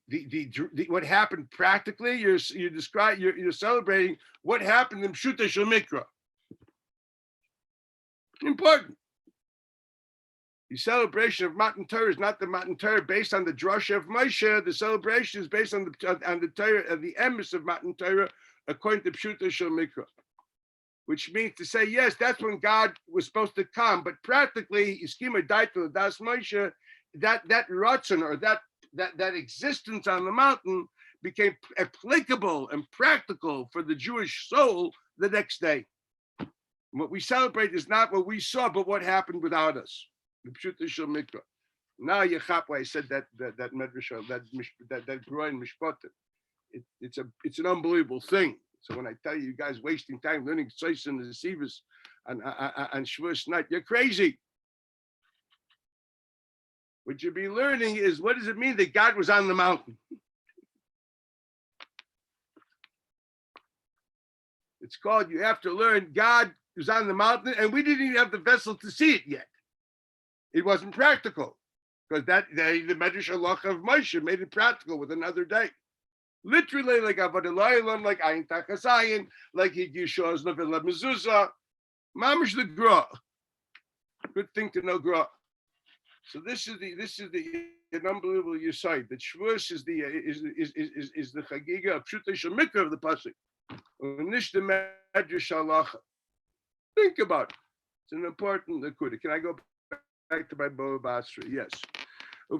what happened practically. You're celebrating what happened in Pshuta Shel Mikra. Important. The celebration of Matan Torah is not the Matan Torah based on the drasha of Moshe. The celebration is based on the Torah of the emes of Matan Torah according to Pshuta Shel Mikra, which means to say, yes, that's when God was supposed to come, but practically, Iskima Daitel Das Moshe, that ratzon or that existence on the mountain became applicable and practical for the Jewish soul the next day. What we celebrate is not what we saw, but what happened without us. The Pshuta Shel Mikra. Now Yechap, why I said that Medrash, that Groin Mishpatim. It's an unbelievable thing. So when I tell you guys wasting time learning Tzos and the Sivas and Shavuos night, you're crazy. What you'll be learning is, what does it mean that God was on the mountain? It's called, you have to learn God was on the mountain, and we didn't even have the vessel to see it yet. It wasn't practical, because the Medrash Halacha of Moshe made it practical with another day. Literally, like Avodah L'Olam, like Ayin Tachas Ayin, like Yishos Level Mezuzah, Mamish the Gra. Good thing to know Gra. So this is an unbelievable yesod. That Shavuos is the Chagiga of Pshuta Shel Mikra of the pasuk. Nish the Medrash Halacha. Think about it. It's an important nakuda. Can I go back to my Bava Basra? Yes. So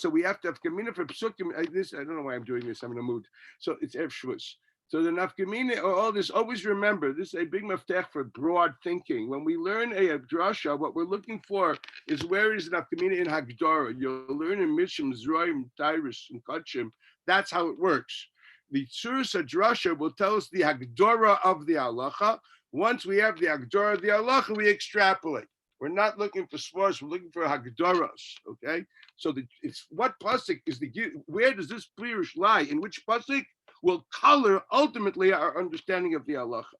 we have to have kamina for psukim. I don't know why I'm doing this. I'm in a mood. So it's Erev Shavuos. So the nafkamina or all this. Always remember, this is a big maftech for broad thinking. When we learn a drasha, what we're looking for is where is the nafkamina in Hagdara. You'll learn in Mishim, Zroim, Tyrus, and Kachim. That's how it works. The Tzuras Drasha will tell us the Hagdara of the halacha. Once we have the Hagdara of the halacha, we extrapolate. We're not looking for svars, we're looking for hagdaras, okay? So it's what pasuk is where does this pirush lie? In which pasuk will color ultimately our understanding of the halacha?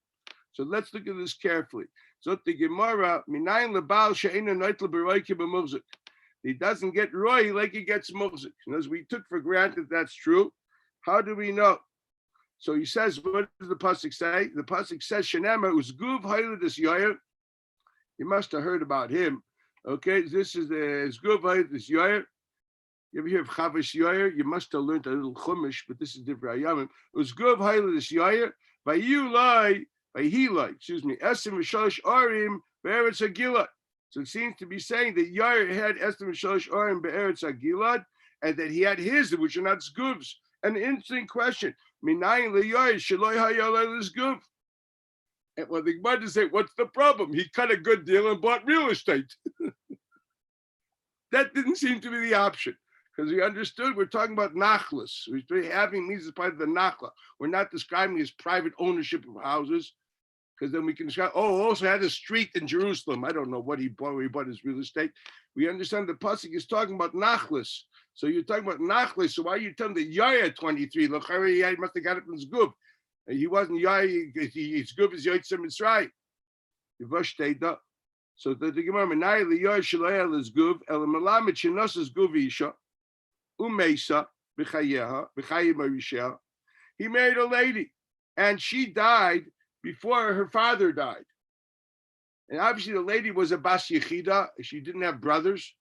So let's look at this carefully. So the Gemara, minayin lebal she'ena noitel b'roike b'muvzik. He doesn't get roy like he gets muvzik. And as we took for granted that's true, how do we know? So he says, what does the pasuk say? The pasuk says, Shenema uzguv haylidus yoyer. You must have heard about him. Okay, this is the Zguvay, this Yoyer. You ever hear of Chavish Yoyer? You must have learned a little Chumash, but this is different. Zguv Hayle this Yoyer, by Hilai, excuse me, Esim V'Shalosh Arim, Be'eretz Hagila. So it seems to be saying that Yair had Esther Mishalosh Orim Be'eretz Gilad, and that he had his, which are not Zguvs. An interesting question. Minayin leYair Shaloi Hayalei Zguv. And well, the Gemara say, what's the problem? He cut a good deal and bought real estate. That didn't seem to be the option, because we understood we're talking about nachlas. Having means as part of the nachla. We're not describing his private ownership of houses, because then we can describe, also had a street in Jerusalem. I don't know what he bought, where he bought his real estate. We understand the pasuk is talking about nachlas. So you're talking about nachlas. So why are you telling the Yair at 23? Look, he must have got it from Zgub. He wasn't Yair. Zgub is Yotzei Mitzrayim. So the Gemara Menai liYair Shaloya Lezguv El Melamed Shenos Zguv Isha Umeisa B'Chayeha B'Chayim Arishah. He married a lady, and she died before her father died. And obviously, the lady was a Bas Yechida. She didn't have brothers,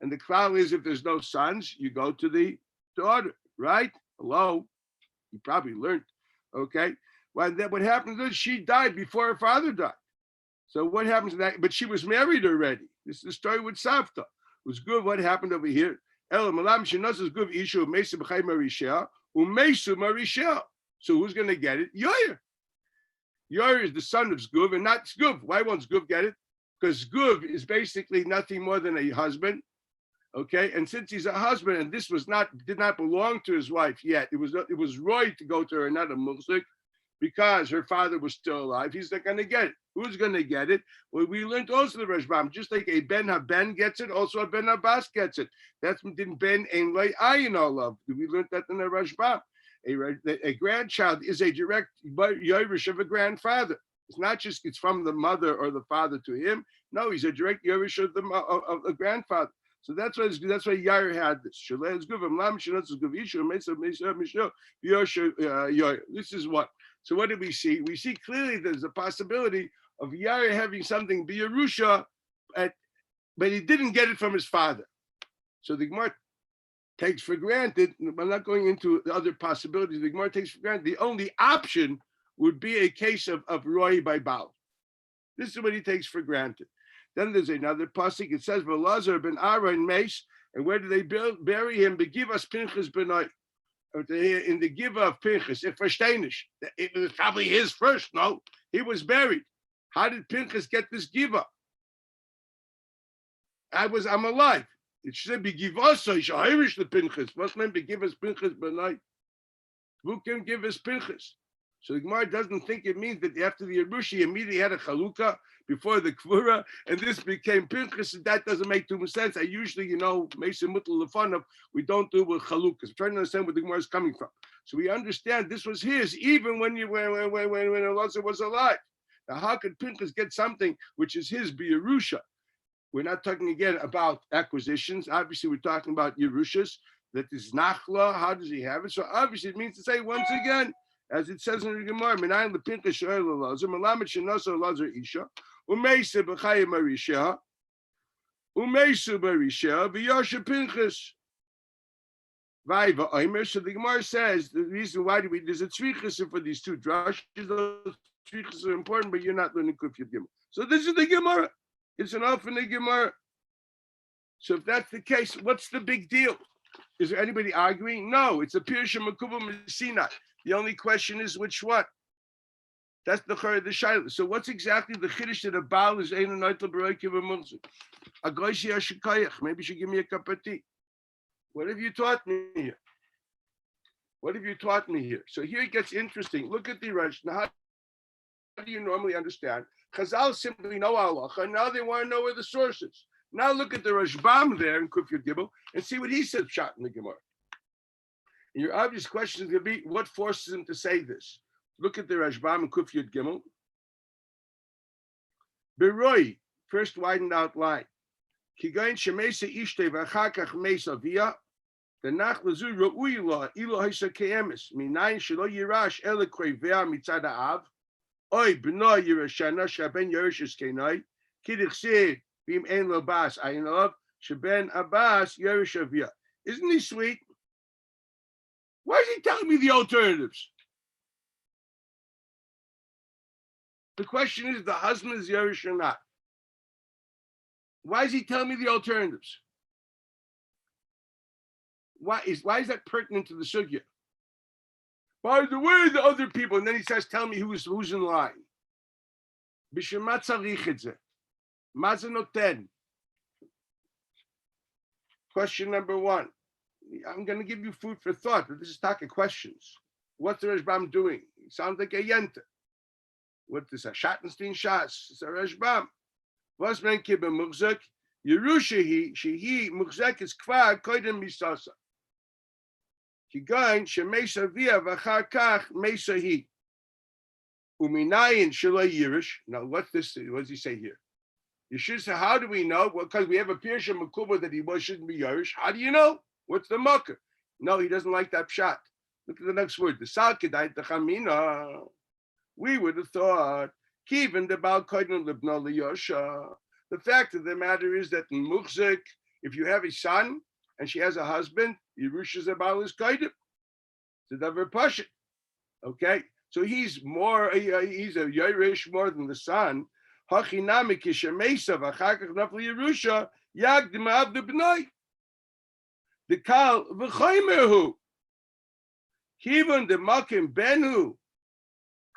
and the klal is if there's no sons, you go to the daughter, right? Hello, you probably learned. Okay. Well, then what happened is she died before her father died. So what happens to that? But she was married already. This is the story with Savta. It was good. What happened over here? So who's going to get it? Yair. Yair is the son of Zguv and not Zguv. Why won't Zguv get it? Because Zguv is basically nothing more than a husband. Okay, and since he's a husband, and this did not belong to his wife yet, it was Roy to go to her, not a Mulsik, because her father was still alive. He's not going to get it. Who's going to get it? Well, we learned also the Rashbam, just like a Ben HaBen gets it, also a Ben Abbas gets it. That's didn't Ben Ein Loi Ayin Olav. We learned that in the Rashbam. A grandchild is a direct Yerush of a grandfather. It's not just it's from the mother or the father to him. No, he's a direct Yerush of a grandfather. So that's why Yair had this. This is what. So what did we see? We see clearly there's a possibility of Yair having something be Yerusha, but he didn't get it from his father. So the Gemara takes for granted. I'm not going into the other possibilities. The Gemara takes for granted the only option would be a case of Roy by Baal. This is what he takes for granted. Then there's another pasuk. It says, "Velazar ben Aaron Meis," and where do they bury him? Begivas Pinchas benai. In the Giva of Pinchas, it was probably his first. No, he was buried. How did Pinchas get this Giva? I'm alive. It should be Givasa. Irish the Pinchas. What's meant to give us Pinchas benai? Who can give us Pinchas? So the Gemara doesn't think it means that after the Yerushi immediately had a Chalukah before the Kvura, and this became Pinchas, and that doesn't make too much sense. I usually, Mason Mutal Lefanov, we don't do with Chalukas. I'm trying to understand where the Gemara is coming from. So we understand this was his, even when Elazar was alive. Now, how could Pinchas get something which is his Yerusha? We're not talking again about acquisitions. Obviously, we're talking about Yerushas. That is Nachla. How does he have it? So obviously, it means to say once again, as it says in the Gemara, "Minayin lepinchas shoel Elazar, melamed shenosa Elazar isha, umeisa b'chayim arisha, umeisu b'arisha, v'yosha Pinchas." Vayva Omer. So the Gemara says the reason why there's a tzrichas for these two drushes. Those tzrichas are important, but you're not learning Kuf Yud Gimel. So this is the Gemara. It's an off in the Gemara. So if that's the case, what's the big deal? Is there anybody arguing? No, it's a Pirsha Makubah Messina. The only question is which one. That's the Chor of the Shaila. So what's exactly the Chiddush that a Baal is Ein Noitel B'Roi Kiva Mulzi? Agoysi Hashikayach. Maybe you should give me a cup of tea. What have you taught me here? What have you taught me here? So here it gets interesting. Look at the Rosh. Now, how do you normally understand? Chazal simply know halacha, and now they want to know where the source is. Now look at the Rashbam there in Kuf Yud Gimel and see what he said shot in the Gemara. And your obvious question is going to be, what forces him to say this? Look at the Rashbam in Kuf Yud Gimel. Beroi, first widened out line. Kigayin shemesa ishtei v'achakach mesa via. The nachlazu ro'ui la ilo ha'isa ke'emes. Minayin shelo yirash elekrei ve'a mitzad ha'av. Oy b'no yirashana shaben yerishes kenai. Kidich se b'im ein lo bas ayin olav. Shaben abbas yerish avia. Isn't he sweet? Why is he telling me the alternatives? The question is, the husband is Yerush or not? Why is he telling me the alternatives? Why is that pertinent to the sugya? By the way, the other people, and then he says, tell me who's in line. Question number one. I'm going to give you food for thought, but this is taka questions. What's the Rashbam doing? He sounds like a yenta. What is a Schattenstein Shas? It's a Rashbam. Was men kibbeh muchzek? Yerusha shehi muchzek is kvar koidem misasa. Kigain shemesa via v'achar kach mesa hi. Uminayin shelo yirish. Now what's this? What does he say here? You should say, how do we know? Well, because we have a Pirsha Makubah that he shouldn't be Yerush. How do you know? What's the mucker? No, he doesn't like that pshat. Look at the next word. The Salkidai Techamina. We would have thought, Kivin the Baal Koidin Libna Liyosha. The fact of the matter is that in Muchzik, if you have a son and she has a husband, Yerush is about his Koidin. It's a Davar Pashat. Okay? So he's a Yerush more than the son. Hachinami kishamesa v'chakach nafli Yerusha yagdim av the b'nai. The kal v'chaymehu. Kivon the makim benu.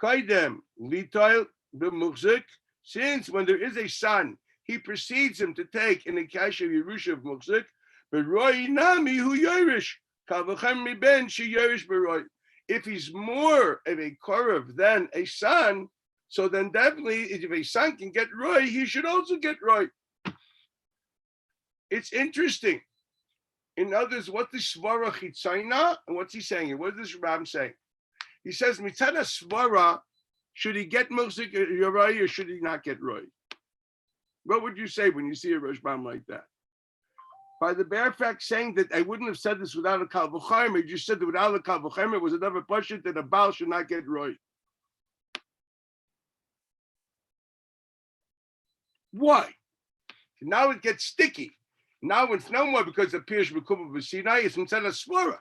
Kaidem litoil b'muchzik. Since when there is a son, he precedes him to take in the cash of Yerusha of muchzik. B'roi nami hu yerish. Kal v'chaymi ben she yerish b'roi. If he's more of a korav than a son, so then definitely, if a son can get Roy, he should also get Roy. It's interesting. In others, what is Svara Chitzayna? And what's he saying here? What is this Ram saying? He says, Mitzada Svara, should he get Muzik Roy or should he not get Roy? What would you say when you see a Rashbam like that? By the bare fact saying that I wouldn't have said this without a Kal V'chaymer, you just said that without a Kal V'chaymer, it was another pashut that a Baal should not get Roy. Why? Now it gets sticky. Now it's no more because of Pirush B'Kuba B'Sinai, it's instead of Svara.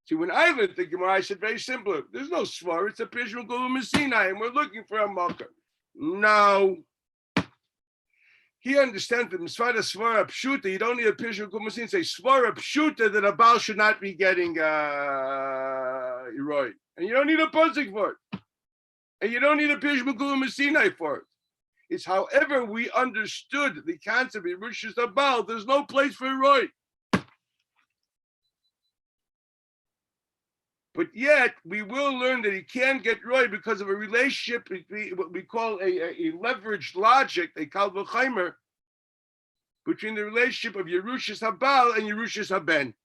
See, when I learned the Gemara, I said very simple. There's no Svara, it's a Pirush B'Kuba B'Sinai, and we're looking for a Makar. No. He understands that Misvada Svara Pshuta, you don't need a Pirush B'Kuba B'Sinai, say Svara Pshuta that a Baal should not be getting Roy. And you don't need a Pasuk for it. And you don't need a Pirush B'Kuba B'Sinai for it. It's however we understood the concept of Yerushas Habal, there's no place for Roy. But yet, we will learn that he can't get Roy because of a relationship, what we call a leveraged logic, a Kal V'chaymer, between the relationship of Yerushas Habal and Yerushas Haben.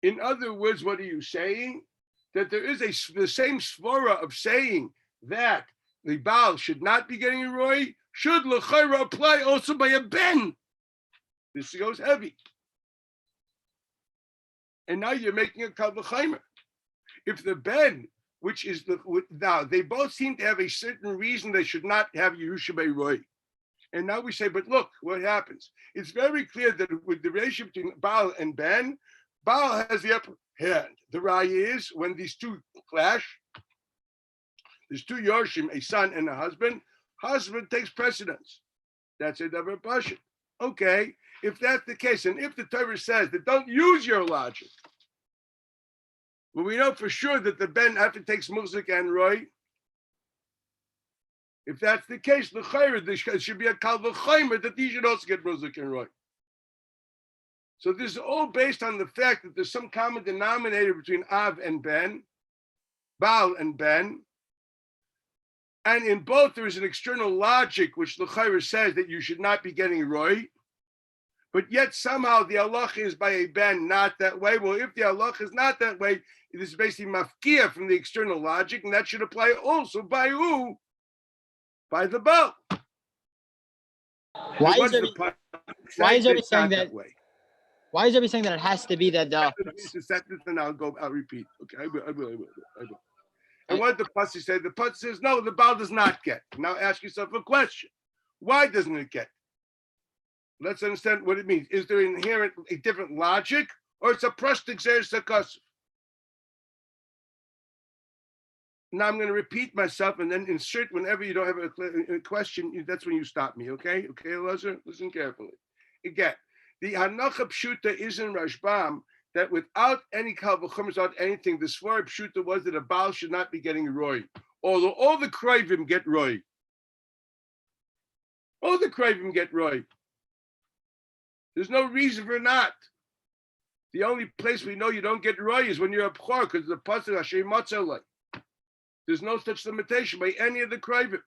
In other words, what are you saying? That there is the same svara of saying that the Baal should not be getting a Roy, should l'chayra apply also by a Ben. This goes heavy. And now you're making a Kal V'chaymer. If the Ben, which is now they both seem to have a certain reason they should not have Yerusha by Roy. And now we say, but look, what happens? It's very clear that with the relationship between Baal and Ben, Baal has the upper hand. The raya is when these two clash, there's two Yorshim, a son and a husband. Husband takes precedence. That's a davar pashut. Okay, if that's the case, and if the Torah says that don't use your logic, well, we know for sure that the Ben after takes Muzik and Roy. If that's the case, the Chayr, there should be a Kal V'chaymer that he should also get Muzik and Roy. So this is all based on the fact that there's some common denominator between Av and Ben, Baal and Ben, and in both there is an external logic which the Chayr says that you should not be getting Roy, but yet somehow the halacha is by a Ben not that way. Well, if the halacha is not that way, it is basically mafkia from the external logic, and that should apply also by who? By the Baal. Why is everybody saying that? Way. Why is everybody saying that it has to be that? It's a sentence, and I'll repeat. Okay, I will. And what did the Pasuk say? The Pasuk says, no, the Baal does not get. Now ask yourself a question. Why doesn't it get? Let's understand what it means. Is there inherent a different logic, or it's a prashtik zer sakas? Now I'm going to repeat myself and then insert whenever you don't have a question. That's when you stop me. Okay, Elazar, listen carefully. Again, the hanacha pshuta is in Rashbam that without any kal v'chomer, without anything, the svara pshuta was that a baal should not be getting roy. Although all the kroivim get roy. All the kroivim get roy. There's no reason for not. The only place we know you don't get roy is when you're a bchor, because the pasuk Hashem matzalei. There's no such limitation by any of the kroivim.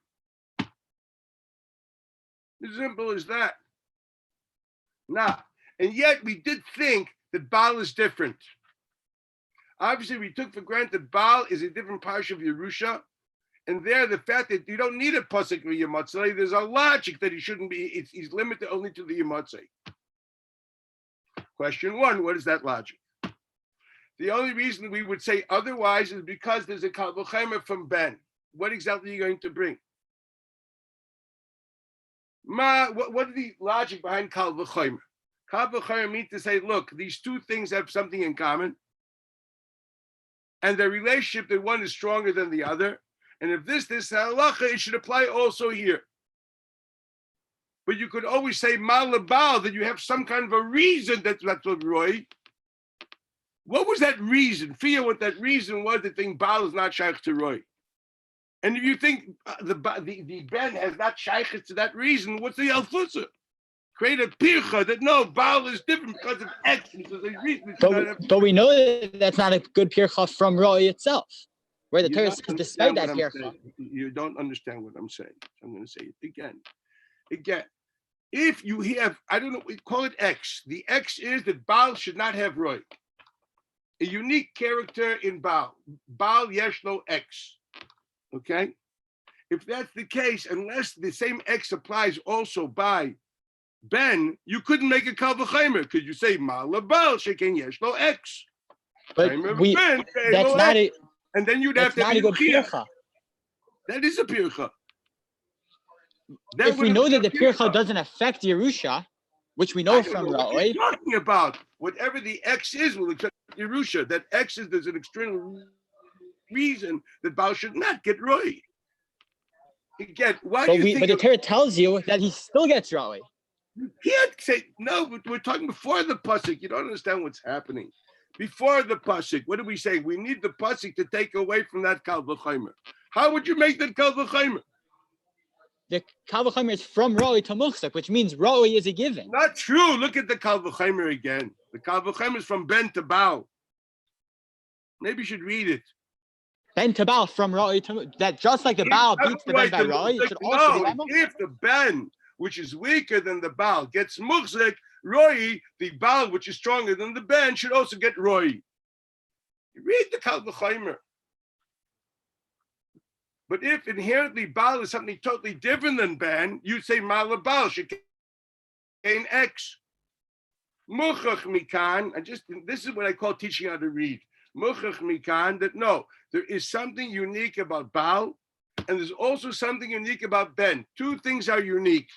As simple as that. Now, and yet we did think that Baal is different. Obviously, we took for granted Baal is a different parsha of Yerusha, and there the fact that you don't need a pasuk for Yematzei, there's a logic that he shouldn't be. He's limited only to the Yematzei. Question one: what is that logic? The only reason we would say otherwise is because there's a kal v'chomer from Ben. What exactly are you going to bring? What is the logic behind kal v'chomer? Kal v'chomer means to say, look, these two things have something in common, and their relationship, that one is stronger than the other. And if this halacha, it should apply also here. But you could always say malabal, that you have some kind of a reason that's what Roy. What was that reason? Fear what that reason was, that think Baal is not shaykh to Roy. And if you think the Ben has not shaykh to that reason, what's the alfusa? Create a pircha that no, Baal is different because of X. But we know that that's not a good pircha from Roy itself, where the Torah says despite that pircha. You don't understand what I'm saying. I'm going to say it again. Again, if you have, I don't know, we call it X. The X is that Baal should not have Roy. A unique character in Baal. Baal yeshlo X. Okay? If that's the case, unless the same X applies also by Ben, you couldn't make a kal v'chomer. Could you say Ma'ala Baal sheken yeshlo X? But Ben, that's not a, and then you'd have to not a good pircha. That is a pircha. If we know that the pircha doesn't affect Yerusha, which we know from Roy. Roy. Talking about whatever the X is will accept Yerusha. That X is, there's an external reason that Baal should not get Roy. Again, why do you think? But the Torah tells you that he still gets Roy. You can't say no. But we're talking before the pasuk. You don't understand what's happening. Before the pasuk, what do we say? We need the pasuk to take away from that kal v'chomer. How would you make that kal v'chomer? The kal v'chomer is from Roy to Muchzak, which means Roy is a given. Not true. Look at the kal v'chomer again. The kal v'chomer is from Ben to Baal. Maybe you should read it. Ben to Baal from Roy to that, just like the Baal beats the Ben by Roy, it should also be by Muchzak. If the Ben, which is weaker than the Baal, gets Muchzak, Roy, the Baal, which is stronger than the Ben, should also get Roy. You read the kal v'chomer. But if inherently Baal is something totally different than Ben, you'd say Ma'ala Baal shekain X. Muchach mikan, this is what I call teaching how to read. Muchach mikan, that no, there is something unique about Baal, and there's also something unique about Ben. Two things are unique.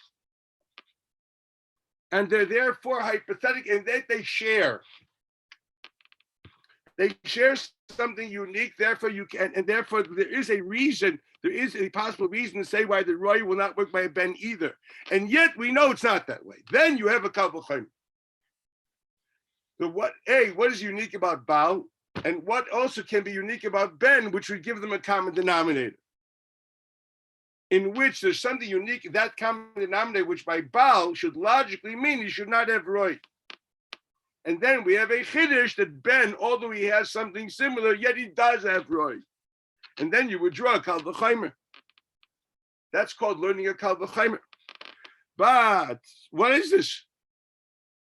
And they're therefore hypothetical, and that they share. They share something unique, therefore you can, and therefore there is a reason, there is a possible reason to say why the Roy will not work by a Ben either. And yet we know it's not that way. Then you have a kal v'chomer. So what is unique about Baal, and what also can be unique about Ben, which would give them a common denominator. In which there's something unique, that common denominator, which by Baal should logically mean he should not have Roy. And then we have a chiddush that Ben, although he has something similar, yet he does have Roy. And then you would draw a kal v'chomer. That's called learning a kal v'chomer. But what is this?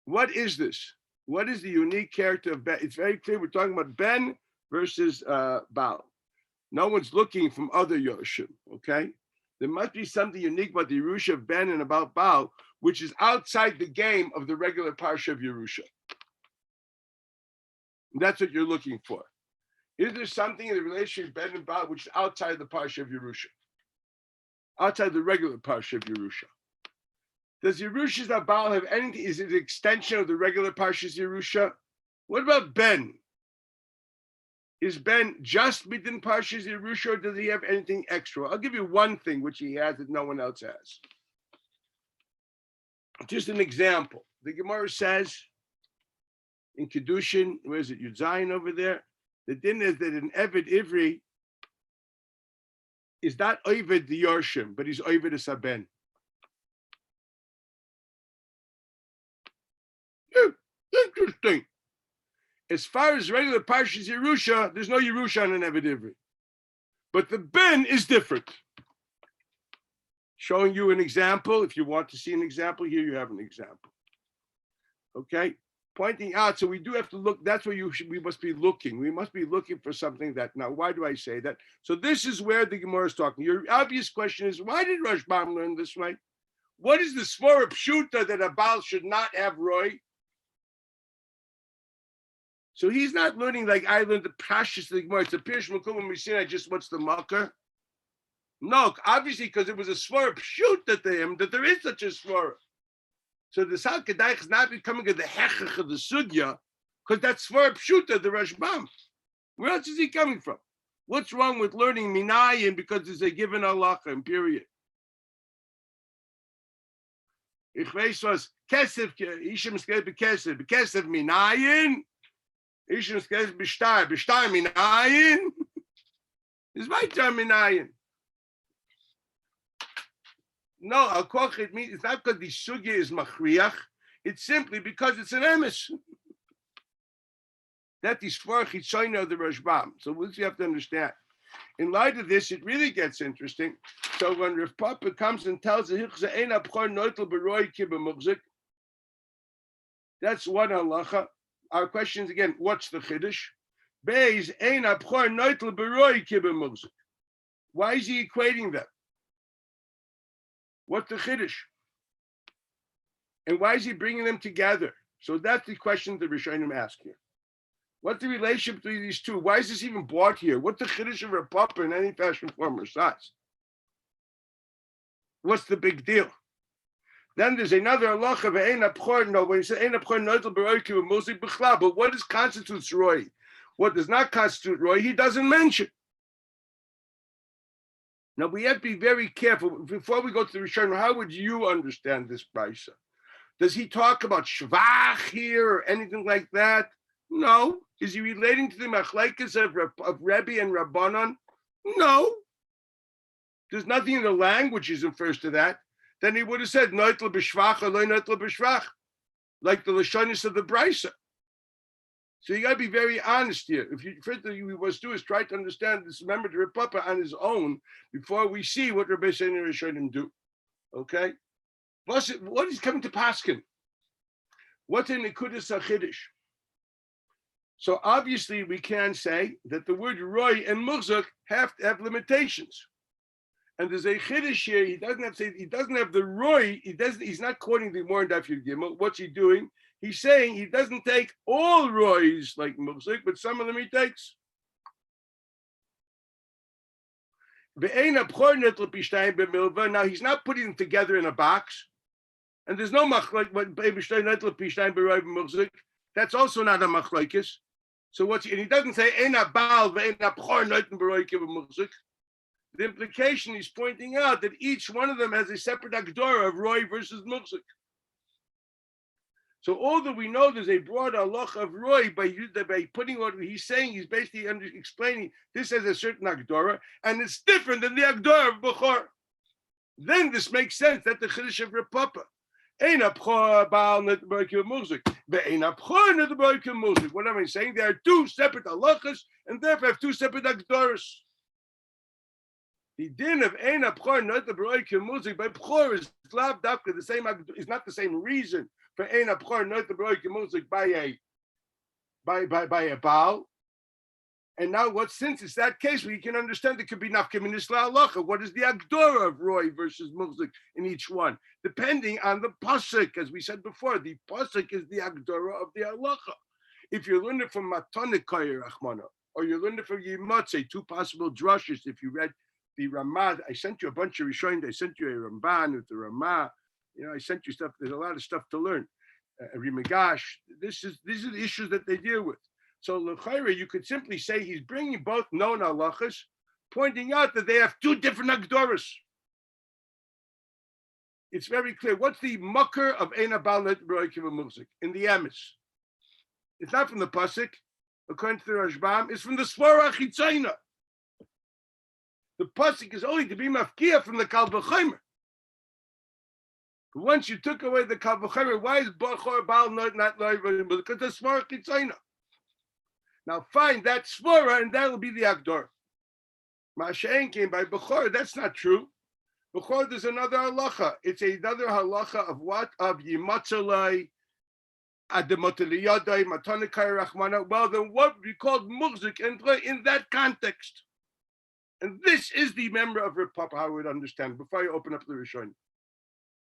What is this? What is the unique character of Ben? It's very clear we're talking about Ben versus Baal. No one's looking from other Yoshim, okay? There must be something unique about the Yerusha of Ben and about Baal, which is outside the game of the regular parsha of Yerusha. That's what you're looking for. Is there something in the relationship of Ben and Baal which is outside the parsha of Yerusha? Outside the regular parsha of Yerusha? Does Yerusha's Baal have anything? Is it an extension of the regular Parshas Yerusha? What about Ben? Is Ben just within Parshas Yerusha, or does he have anything extra? I'll give you one thing which he has that no one else has. Just an example. The Gemara says in Kedushin, where is it? Yud Zayin over there. The din is that an Eved Ivri is not Oved the Yorshim, but he's Oved the Saben. Interesting. As far as regular Parshas Yerusha, there's no Yerusha on an Eved Ivri. But the Ben is different. Showing you an example. If you want to see an example, here you have an example. Okay? Pointing out, so we do have to look, that's where we must be looking. We must be looking for something that, now why do I say that? So this is where the Gemara is talking. Your obvious question is, why did Rashbam learn this way? What is the Svara Pshuta that a Baal should not have Roy? So he's not learning like I learned the Pashas of the Gemara. It's a Pirush Makom Misina, just what's the Makar? No, obviously because it was a Svara Pshuta to him that there is such a Svara. So the Sal Kedaich is not becoming the Hechach of the Sugya, because that's Svara Pshuta, the Rashbam. Where else is he coming from? What's wrong with learning Minayin because it's a given halacha, period? Ich weiß was, Kesef, Ishim Skez Bekesef, Bekesef Minayin, Ishim Skez Bishtar, Bishtar Minayin, is my term Minayin. No, Al Koch, it means it's not because the sugya is machriach, it's simply because it's an emes. That is for Chitzoyna of the Rashbam. So what you have to understand. In light of this, it really gets interesting. So when Rav Papa comes and tells the Hichza Ein Abchor Noitel Beroi Ki B'Muchzik, that's one halacha. Our question is again, what's the chiddush? Beis Ein Abchor Noitel Beroi Ki B'Muchzik. Why is he equating them? What's the chiddush? And why is he bringing them together? So that's the question the Rishonim ask here. What's the relationship between these two? Why is this even brought here? What's the chiddush of a papa in any fashion, form, or size? What's the big deal? Then there's another halacha of ein abchor. No, when you say ein abchor noitel b'roi ki b'muzik b'chlal, but what constitutes roi? What does not constitute roi? He doesn't mention. Now we have to be very careful before we go to the Rishonim. How would you understand this brisa? Does he talk about shvach here or anything like that? No. Is he relating to the machlekes of Rebbe and Rabbanon? No. There's nothing in the languages refers to that. Then he would have said noitel b'shvach or lo noitel b'shvach, like the lashonis of the brisa. So you got to be very honest here. If you first thing we must do is try to understand this. Remember the Rav Papa on his own before we see what Rabbi Shani and Rishonim do. Okay. What is coming to Paskin? What's in Nekudas HaChiddush? So obviously we can say that the word roy and murzuk have to have limitations. And there's a chiddush here. He doesn't have the roy. He's not quoting the more in Daf Yud Gimel. What's he doing? He's saying he doesn't take all roys like murzuk, but some of them he takes. Now he's not putting them together in a box. And there's no machlek, but that's also not a machlekes. So and he doesn't say ena baal ve'ena bchor noiten b'roi ki b'muzik. The implication he's pointing out that each one of them has a separate agdora of roy versus muzik. So all that we know, there's a broad halacha of roy by putting what he's saying. He's basically explaining this has a certain agdora, and it's different than the agdora of bchor. Then this makes sense. That's the chiddush of Rav Papa. What am I saying? There are two separate halachas, and therefore have two separate agdoros. The din of ein abchor not the b'roi kemuzik by bchor is lav dafka the same. Is not the same reason for ein abchor not the b'roi kemuzik by a baal. And now, since it's that case, we can understand it could be nafkeminis la'alacha. What is the agdora of roy versus muzik in each one, depending on the pasuk? As we said before, the pasuk is the agdora of the halacha. If you learn it from Matanik Rachmana, or you learn it from Yimatze, two possible drushes. If you read the Ramah, I sent you a bunch of Rishonim. I sent you a Ramban with the Ramah. I sent you stuff. There's a lot of stuff to learn. Rimagash. These are the issues that they deal with. So l'chayre, you could simply say he's bringing both known halachas, pointing out that they have two different agdoras. It's very clear. What's the mucker of Ein Abal Roikiv Muzik in the Emes? It's not from the pasuk, according to the Rashbam. It's from the Svara Chitzayna. The pasuk is only to be mafkia from the Kal V'Chomer. But once you took away the Kal V'Chomer, why is Bachor Baal not Roikiv? Because the Svara Chitzayna. Now find that Svara, and that will be the Agdor. Masha'en came by Bachor. That's not true. Before there's another halacha. It's another halacha of what? Of yimatzalai, ademoteliyadai, matanikai rachmana. Well, then what we called muzik and in that context. And this is the member of Rav Papa, I would understand, before I open up the Rishon.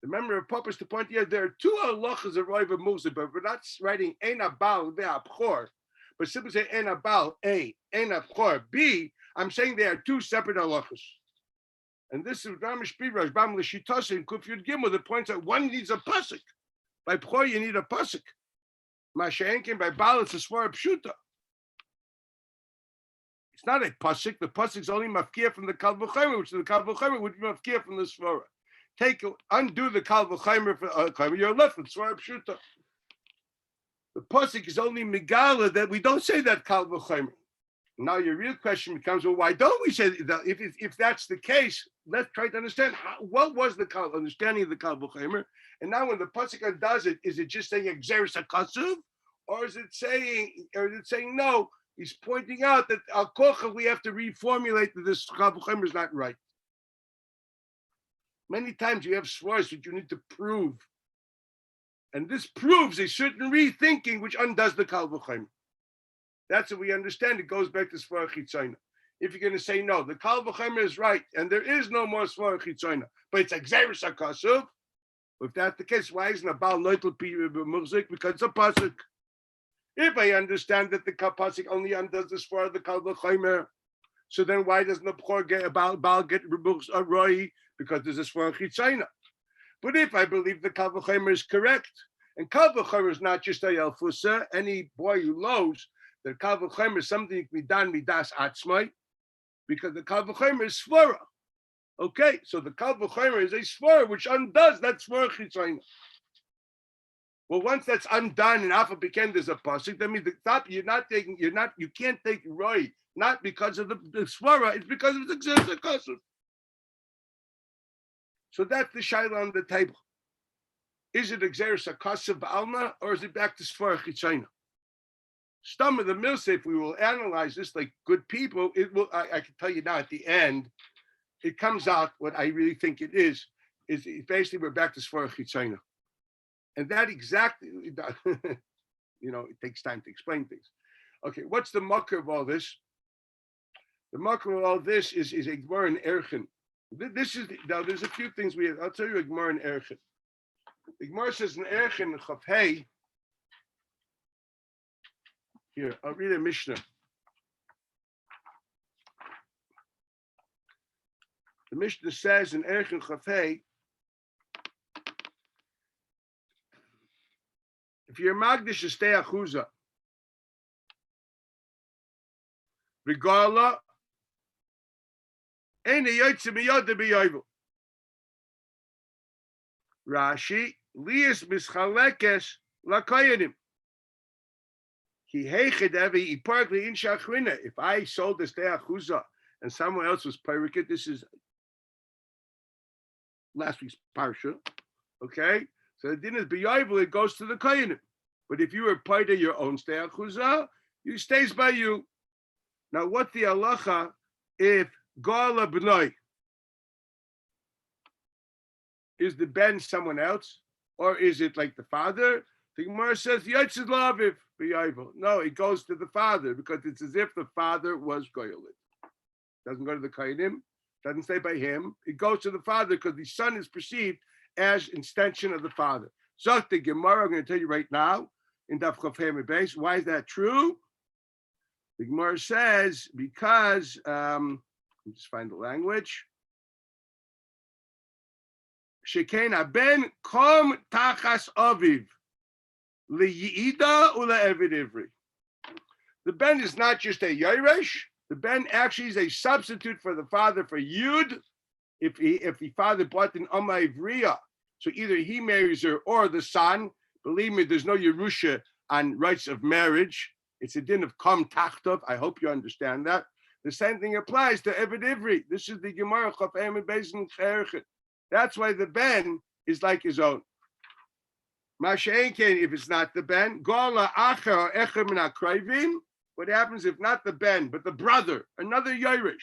The member of Papa is to point out there are two halachas of Rav Muzik, but we're not writing ein abal ve'abchor, but simply say ein abal A, ein abchor B. I'm saying they are two separate halachas. And this is Ramish Pirash, Bam Lishitasa, and Kuf Yud Gimel that points out one needs a pasuk. By Pchor, you need a pasuk. Masha'enkin, by Baal, it's a Svara Pshuta. It's not a pasuk. The pasuk is only mafkia from the Kal V'Chomer, which the Kal V'Chomer would be mafkia from the Svara. Undo the Kal V'Chomer for you're left with Svara Pshuta. The pasuk is only Megala that we don't say that Kal V'Chomer. Now your real question becomes, well, why don't we say that? If that's the case, let's try to understand what was the understanding of the Kal V'Chomer. And now when the pasuk does it, is it just saying Exeris HaKasuv? Or is it saying no? He's pointing out that Al Kocha, we have to reformulate that this Kal V'Chomer is not right. Many times you have svaras that you need to prove. And this proves a certain rethinking which undoes the Kal V'Chomer. That's what we understand. It goes back to Svara Chitzayna. If you're going to say no, the Kal V'Chomer is right, and there is no more Svara Chitzayna, but it's Exeris HaKasuv. If that's the case, why isn't a Baal Noitel Muzik? Because it's a pasuk. If I understand that the pasuk only undoes the Svara of the Kal V'Chomer, so then why doesn't the Bchor get a Baal get a Roi? Because there's a Svara Chitzayna. But if I believe the Kal V'Chomer is correct, and Kal V'Chomer is not just a Yalfusa, any boy who knows that Kal V'Chomer is something that can be done midas atzmai, because the Kal V'Chomer is svara. Okay, so the Kal V'Chomer is a svara which undoes that svara chitzayna. Well, once that's undone and alpha became there's a pasuk, that means the top you can't take roy, not because of the svara, it's because of the Exeris HaKasuv. So that's the shaila on the table. Is it Exeris HaKasuv ba'alma, or is it back to svara chitzayna? Stum of the milsa, if we will analyze this like good people, it will. I can tell you now at the end, it comes out what I really think it is basically we're back to Svara Chitzayna. And that exactly, it takes time to explain things. Okay, what's the mucker of all this? The mucker of all this is a Gemara in Erchin. Now there's a few things I'll tell you a Gemara in Erchin. The Gemara says in Erchin, Chaf Hey, here, I'll read a Mishnah. The Mishnah says in Erchin Chafei, if you're Magdish to stay Achuza, regala, ain't a Yotze Miyod B'Yovel. Rashi, Lias Mischalekes Lakayanim. If I sold this day achuza and someone else was pyrikit, this is last week's parsha. Okay, so the din is b'yovel, it goes to the koyanim. But if you were part of your own stay achuza, it stays by you. Now, what's the halacha if gala b'noi is the ben someone else, or is it like the father? The Gemara says Yotzid Laviv b'Yovel. No, it goes to the father because it's as if the father was goyelit. Doesn't go to the koyanim. Doesn't stay by him. It goes to the father because the son is perceived as extension of the father. So the Gemara, I'm going to tell you right now in Daf Chof Hei base. Why is that true? The Gemara says because let me just find the language. Shekain aben kom tachas aviv. The The ben is not just a Yeresh. The ben actually is a substitute for the father for Yud. If the father bought an Amma Ivriya, so either he marries her or the son. Believe me, there's no Yerusha on rights of marriage. It's a din of Kam Tachtov. I hope you understand that. The same thing applies to Eved Ivri. This is the Gemara Chaf Emed Beis Cherchet. That's why the ben is like his own. Masha'enkein, if it's not the ben, Gola Acher or Echer Min HaKrayvim. What happens if not the ben, but the brother, another Yerush,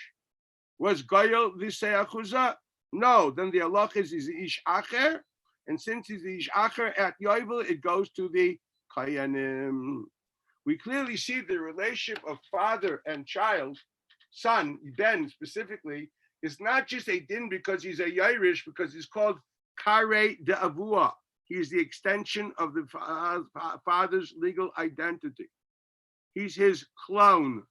was Goyel Visei Achuzah? No, then the halach is Ish Acher, and since he's Ish Acher at Yovel, it goes to the Kayanim. We clearly see the relationship of father and child, son, Ben specifically, is not just a din because he's a Yerush, because he's called Kare de Avua. He is the extension of the father's legal identity. He's his clone.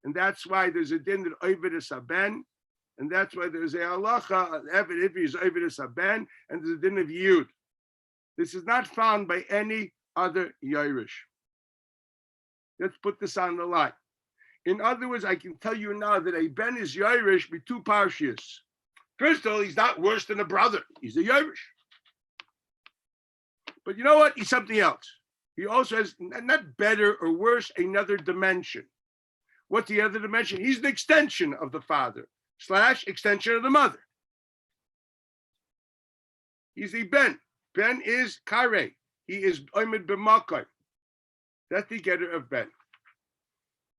And that's why there's a din that Ovid is a ben, and that's why there's a halacha, if he's Ovid is a ben, and there's a din of Yud. This is not found by any other Yerush. Let's put this on the line. In other words, I can tell you now that a ben is Yerush with two parshias. First of all, he's not worse than a brother. He's a Yerush. But you know what? He's something else. He also has not better or worse, another dimension. What's the other dimension? He's an extension of the father / extension of the mother. He's the ben. Ben is kare. He is oimid b'makar. That's the getter of ben.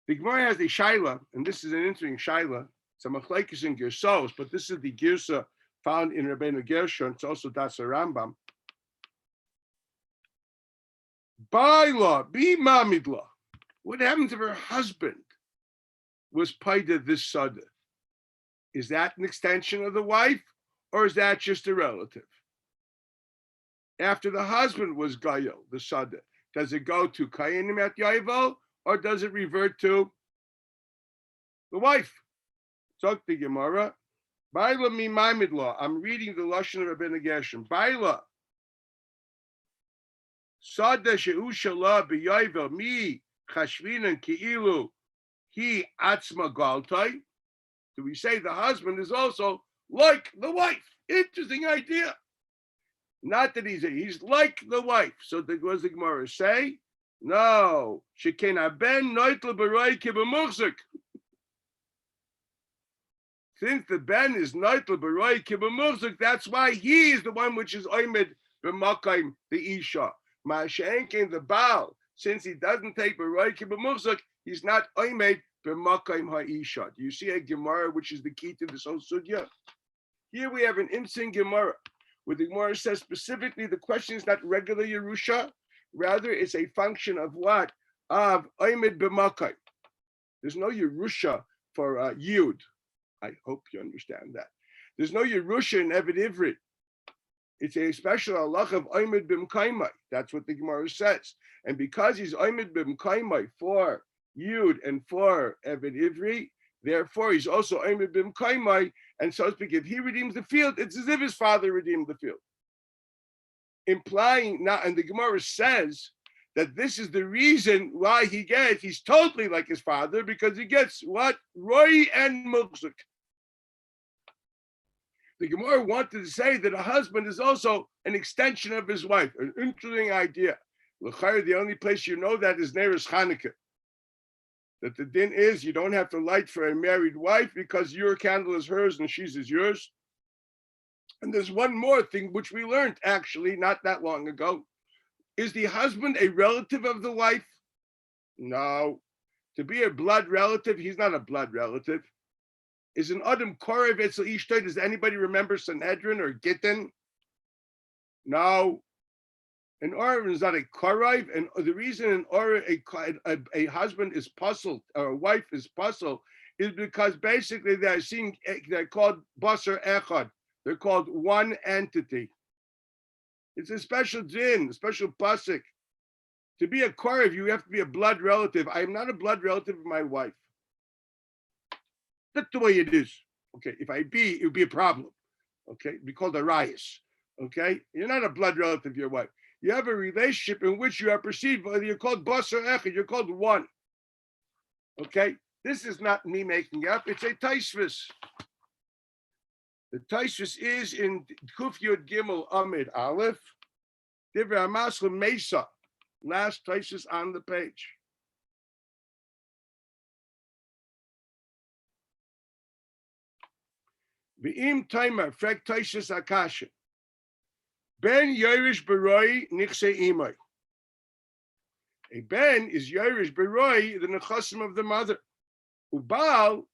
The Gemara has the shaila, and this is an interesting shaila. It's a machlekes in Gersos, but this is the girsa found in Rabbeinu Gershon. It's also Dasa Rambam. Baila, be mamidla. What happens if her husband was paida this sada? Is that an extension of the wife, or is that just a relative? After the husband was gayel, the sada, does it go to kayanim at yaival, or does it revert to the wife? Talk the Gemara. Baila mi mamidla. I'm reading the lashon of Rabbeinu Gershon. Baila. Sada she'ushala b'yayvel mi chashvinan ki'ilu he atzma galtai. Do we say the husband is also like the wife? Interesting idea. Not that he's like the wife. So what does the Gemara say? No. Shekena ben noitel b'roi kibamurzik. Since the ben is noitel b'roi kibamurzik, that's why he is the one which is oimed b'makayim the isha. Ma'ashenkin the Baal, since he doesn't take b'roi kibamurzik, he's not oimed b'makayim ha'isha. Do you see a Gemara which is the key to this whole sugya? Here we have an instant Gemara, where the Gemara says specifically the question is not regular Yerusha, rather it's a function of what? Of oimed b'makayim. There's no Yerusha for Yud. I hope you understand that. There's no Yerusha in Eved Ivri. It's a special halach of oimed b'mkaimai. That's what the Gemara says. And because he's oimed b'mkaimai for Yud and for Eved Ivri, therefore he's also oimed b'mkaimai. And so to speak, if he redeems the field, it's as if his father redeemed the field. Implying now, and the Gemara says that this is the reason why he's totally like his father, because he gets what? Roy and Mukzik. The Gemara wanted to say that a husband is also an extension of his wife. An interesting idea. The only place you know that is Neres Chanukah. That the din is you don't have to light for a married wife because your candle is hers and she's is yours. And there's one more thing which we learned actually not that long ago. Is the husband a relative of the wife? No. To be a blood relative, he's not a blood relative. Is an Adam Korev Etzel Ishtay? Does anybody remember Sanhedrin or Gittin? No. An Orev is not a Korev, and the reason an Orev, a husband is puzzled, or a wife is puzzled, is because basically they're called Basar Echad. They're called one entity. It's a special din, a special pasuk. To be a Korev, you have to be a blood relative. I am not a blood relative of my wife. That's the way it is. Okay, if I be, it would be a problem. Okay, it'd be called a rayas. Okay, you're not a blood relative of your wife. You have a relationship in which you are perceived, whether you're called basar echad, you're called one. Okay, this is not me making up. It's a Taisvis. The Taisvis is in Kuf Yud Gimel Amid Aleph. Divrei Hamaslim Mesa. Last Taisvis on the page. V'im Taimer Frek Taisvis Akasha. Ben Yerush Beroi Nichse Imai. A ben is Yerush Beroi, the Nechasim of the mother. Ubal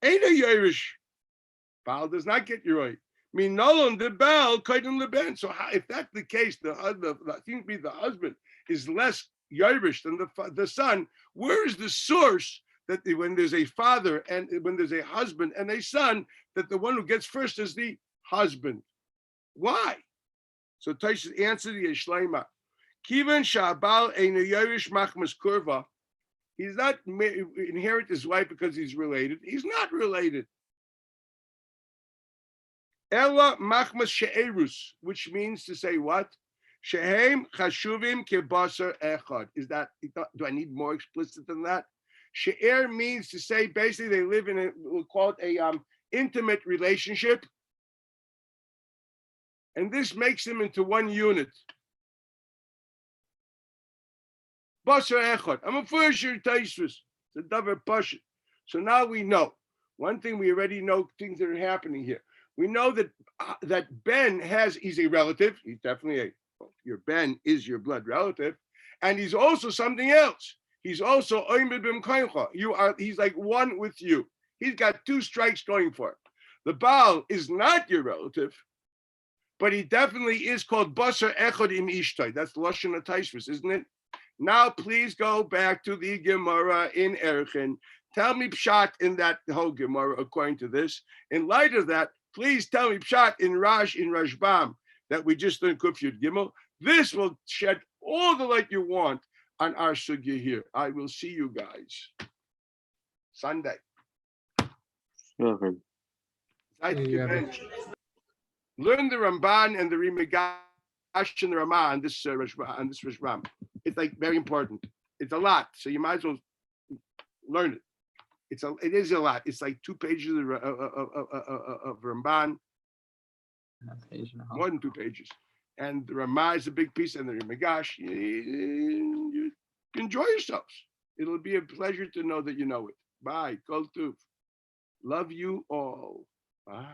ain't a Yerush. Baal does not get Yeroi. Minolon the Baal Kaidim the ben. So if that's the case, the seems to be the husband is less Yerush than the son. Where is the source that when there's a father and when there's a husband and a son, that the one who gets first is the husband? Why? So Taisha answered the Yeshleima. Kivan Shabal ein Yerush Machmas Kurva. He's not inherit his wife because he's related. He's not related. Ella Machmas She'erus, which means to say what? Shehem Chashuvim Kebasar Echad. Is that, do I need more explicit than that? She'er means to say basically they live in we'll call it a intimate relationship. And this makes them into one unit. Basar Echad. I'm a first year Taisvis. It's a davar pashut. So now we know. One thing we already know, things that are happening here. We know that Ben he's a relative. He's definitely your Ben is your blood relative, and he's also something else. He's also he's like one with you. He's got two strikes going for him. The Baal is not your relative, but he definitely is called Basar Echad im Ishtai. That's the Lashon of Taisvis, isn't it? Now please go back to the Gemara in Erchin. Tell me pshat in that whole Gemara according to this. In light of that, please tell me pshat in Rashbam that we just learned Kuf Yud Gimel. This will shed all the light you want on our sugya here. I will see you guys Sunday. Okay. Learn the Ramban and the Rimegash and the Ramah on this Rashbam. It's like very important. It's a lot, so you might as well learn it. It is a lot. It's like 2 pages of Ramban, more than 2 pages, and the Ramah is a big piece, and the Rimegash. You enjoy yourselves. It'll be a pleasure to know that you know it. Bye. Kol Tuv. Love you all. Bye.